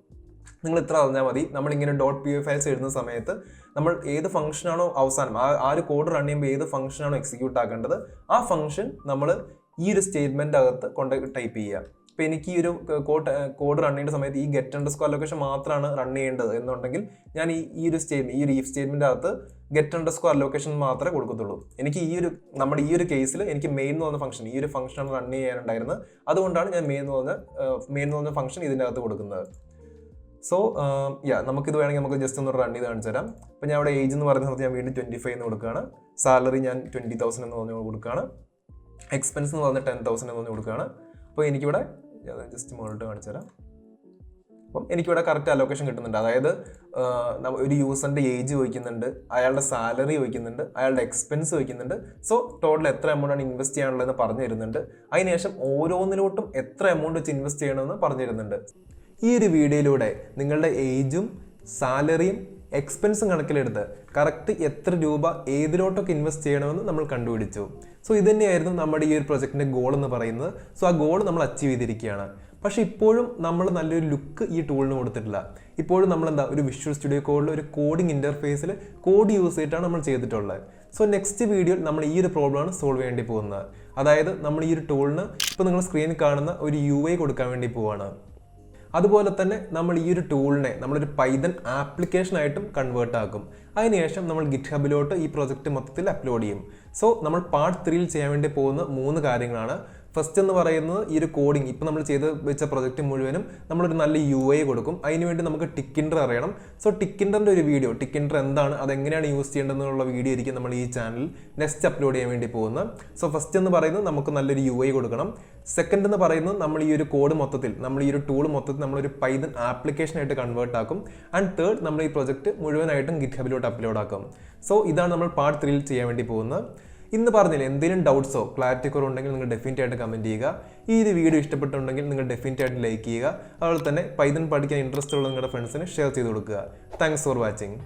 നിങ്ങൾ ഇത്ര അറിഞ്ഞാൽ മതി. നമ്മളിങ്ങനെ .py ഫയൽസ് എഴുതുന്ന സമയത്ത് നമ്മൾ ഏത് ഫംഗ്ഷനാണോ അവസാനം ആ ഒരു കോഡ് റൺ ചെയ്യുമ്പോൾ ഏത് ഫംഗ്ഷനാണോ എക്സിക്യൂട്ട് ആക്കേണ്ടത് ആ ഫംഗ്ഷൻ നമ്മൾ ഈ ഒരു സ്റ്റേറ്റ്മെന്റ് അകത്ത് കൊണ്ട് ടൈപ്പ് ചെയ്യുക. ഇപ്പോൾ എനിക്ക് ഈ ഒരു കോഡ് റൺ ചെയ്യേണ്ട സമയത്ത് ഈ ഗെറ്റ് അണ്ടർസ്കോർ അലോക്കേഷൻ മാത്രമാണ് റൺ ചെയ്യേണ്ടത് എന്നുണ്ടെങ്കിൽ ഞാൻ ഈ ഒരു if സ്റ്റേറ്റ്മെന്റ് അകത്ത് ഗെറ്റ് അണ്ടർസ്കോർ അലോക്കേഷൻ മാത്രമേ കൊടുക്കത്തുള്ളൂ. എനിക്ക് നമ്മുടെ ഈ ഒരു കേസിൽ എനിക്ക് മെയിൻ എന്ന് പറഞ്ഞ ഫംഗ്ഷൻ ഈ ഒരു ഫംഗ്ഷനാണ് റൺ ചെയ്യാനുണ്ടായിരുന്നത്. അതുകൊണ്ടാണ് ഞാൻ മെയിൻ എന്ന് പറഞ്ഞ ഫംഗ്ഷൻ ഇതിൻ്റെ അകത്ത് കൊടുക്കുന്നത്. സോ നമുക്കിത് വേണമെങ്കിൽ നമുക്ക് ജസ്റ്റ് ഒന്ന് റൺ ചെയ്ത് കാണിച്ചു തരാം. അപ്പോൾ ഞാൻ അവിടെ ഏജ് എന്ന് പറയുന്ന സമയത്ത് ഞാൻ വീണ്ടും 25 എന്ന് കൊടുക്കുകയാണ്. സാലറി ഞാൻ 20,000 എന്ന് പറഞ്ഞു കൊടുക്കുകയാണ്. എക്സ്പെൻസ് എന്ന് പറഞ്ഞാൽ 10,000 എന്ന് പറഞ്ഞു കൊടുക്കുകയാണ്. അപ്പോൾ എനിക്കിവിടെ ജസ്റ്റ് മുകളിലോട്ട് കാണിച്ചു തരാം. അപ്പം എനിക്കിവിടെ കറക്റ്റ് അലോക്കേഷൻ കിട്ടുന്നുണ്ട്. അതായത് ഒരു യൂസറിൻ്റെ ഏജ് ചോദിക്കുന്നുണ്ട്, അയാളുടെ സാലറി ചോദിക്കുന്നുണ്ട്, അയാളുടെ എക്സ്പെൻസ് ചോദിക്കുന്നുണ്ട്. സോ ടോട്ടൽ എത്ര എമൗണ്ടാണ് ഇൻവെസ്റ്റ് ചെയ്യാനുള്ളതെന്ന് പറഞ്ഞു തരുന്നുണ്ട്. അതിനുശേഷം ഓരോന്നിലോട്ടും എത്ര എമൗണ്ട് വെച്ച് ഇൻവെസ്റ്റ് ചെയ്യണമെന്ന് പറഞ്ഞു തരുന്നുണ്ട്. ഈ ഒരു വീഡിയോയിലൂടെ നിങ്ങളുടെ ഏജും സാലറിയും എക്സ്പെൻസും കണക്കിലെടുത്ത് കറക്റ്റ് എത്ര രൂപ ഏതിലോട്ടൊക്കെ ഇൻവെസ്റ്റ് ചെയ്യണമെന്ന് നമ്മൾ കണ്ടുപിടിച്ചു. സോ ഇത് തന്നെയായിരുന്നു നമ്മുടെ ഈ ഒരു പ്രൊജക്റ്റിൻ്റെ ഗോൾ എന്ന് പറയുന്നത്. സോ ആ ഗോൾ നമ്മൾ അച്ചീവ് ചെയ്തിരിക്കുകയാണ്. പക്ഷേ ഇപ്പോഴും നമ്മൾ നല്ലൊരു ലുക്ക് ഈ ടൂളിന് കൊടുത്തിട്ടില്ല. ഇപ്പോഴും നമ്മൾ ഒരു വിഷ്വൽ സ്റ്റുഡിയോ കോഡിൽ ഒരു കോഡിംഗ് ഇൻ്റർഫേസിൽ കോഡ് യൂസ് ചെയ്തിട്ടാണ് നമ്മൾ ചെയ്തിട്ടുള്ളത്. സോ നെക്സ്റ്റ് വീഡിയോയിൽ നമ്മൾ ഈ ഒരു പ്രോബ്ലമാണ് സോൾവ് ചെയ്യേണ്ടി പോകുന്നത്. അതായത് നമ്മൾ ഈ ഒരു ടൂളിന് ഇപ്പോൾ നിങ്ങൾ സ്ക്രീനിൽ കാണുന്ന ഒരു UI കൊടുക്കാൻ വേണ്ടി പോവുകയാണ്. അതുപോലെ തന്നെ നമ്മൾ ഈ ഒരു ടൂളിനെ നമ്മളൊരു പൈതൺ ആപ്ലിക്കേഷനായിട്ടും കൺവേർട്ട് ആക്കും. അതിനുശേഷം നമ്മൾ ഗിറ്റ്ഹബിലോട്ട് ഈ പ്രൊജക്റ്റ് മൊത്തത്തിൽ അപ്ലോഡ് ചെയ്യും. സോ നമ്മൾ പാർട്ട് 3യിൽ ചെയ്യാൻ വേണ്ടി പോകുന്ന 3 കാര്യങ്ങളാണ്. ഫസ്റ്റ് എന്ന് പറയുന്നത് ഈ ഒരു കോഡിംഗ്, ഇപ്പോൾ നമ്മൾ ചെയ്ത് വെച്ച പ്രൊജക്റ്റ് മുഴുവനും നമ്മളൊരു നല്ല UI കൊടുക്കും. അതിനുവേണ്ടി നമുക്ക് ടിക്കിൻഡർ അറിയണം. സോ ടിക്കിൻഡറിൻ്റെ ഒരു വീഡിയോ, ടിക്കിൻഡർ എന്താണ്, അതെങ്ങനെയാണ് യൂസ് ചെയ്യേണ്ടതെന്നുള്ള വീഡിയോ ആയിരിക്കും നമ്മൾ ഈ ചാനലിൽ നെക്സ്റ്റ് അപ്ലോഡ് ചെയ്യാൻ വേണ്ടി പോകുന്നത്. സോ ഫസ്റ്റ് എന്ന് പറയുന്നത് നമുക്ക് നല്ലൊരു UI കൊടുക്കണം. സെക്കൻഡ് എന്ന് പറയുന്നത് നമ്മൾ ഈ ഒരു കോഡ് മൊത്തത്തിൽ, നമ്മൾ ഈ ഒരു ടൂൾ മൊത്തത്തിൽ നമ്മളൊരു പൈതൺ ആപ്ലിക്കേഷനായിട്ട് കൺവേർട്ട് ആക്കും. ആൻഡ് തേർഡ്, നമ്മൾ ഈ പ്രൊജക്റ്റ് മുഴുവനായിട്ടും ഗിറ്റ്ഹബിലോട്ട് അപ്ലോഡ് ആക്കും. സോ ഇതാണ് നമ്മൾ പാർട്ട് 3യിൽ ചെയ്യാൻ വേണ്ടി പോകുന്നത്. ഇന്ന് പറഞ്ഞില്ല, എന്തെങ്കിലും ഡൗട്ട്സോ ക്ലാരിറ്റി കുറവുണ്ടെങ്കിൽ നിങ്ങൾ ഡെഫിനറ്റ് ആയിട്ട് കമൻറ്റ് ചെയ്യുക. ഈ ഒരു വീഡിയോ ഇഷ്ടപ്പെട്ടുണ്ടെങ്കിൽ നിങ്ങൾ ഡെഫിനറ്റ് ആയിട്ട് ലൈക്ക് ചെയ്യുക. അതുപോലെ തന്നെ പൈതൺ പഠിക്കാൻ ഇൻട്രസ്റ്റ് ഉള്ള നിങ്ങളുടെ ഫ്രണ്ട്സിന് ഷെയർ ചെയ്ത് കൊടുക്കുക. Thanks for watching.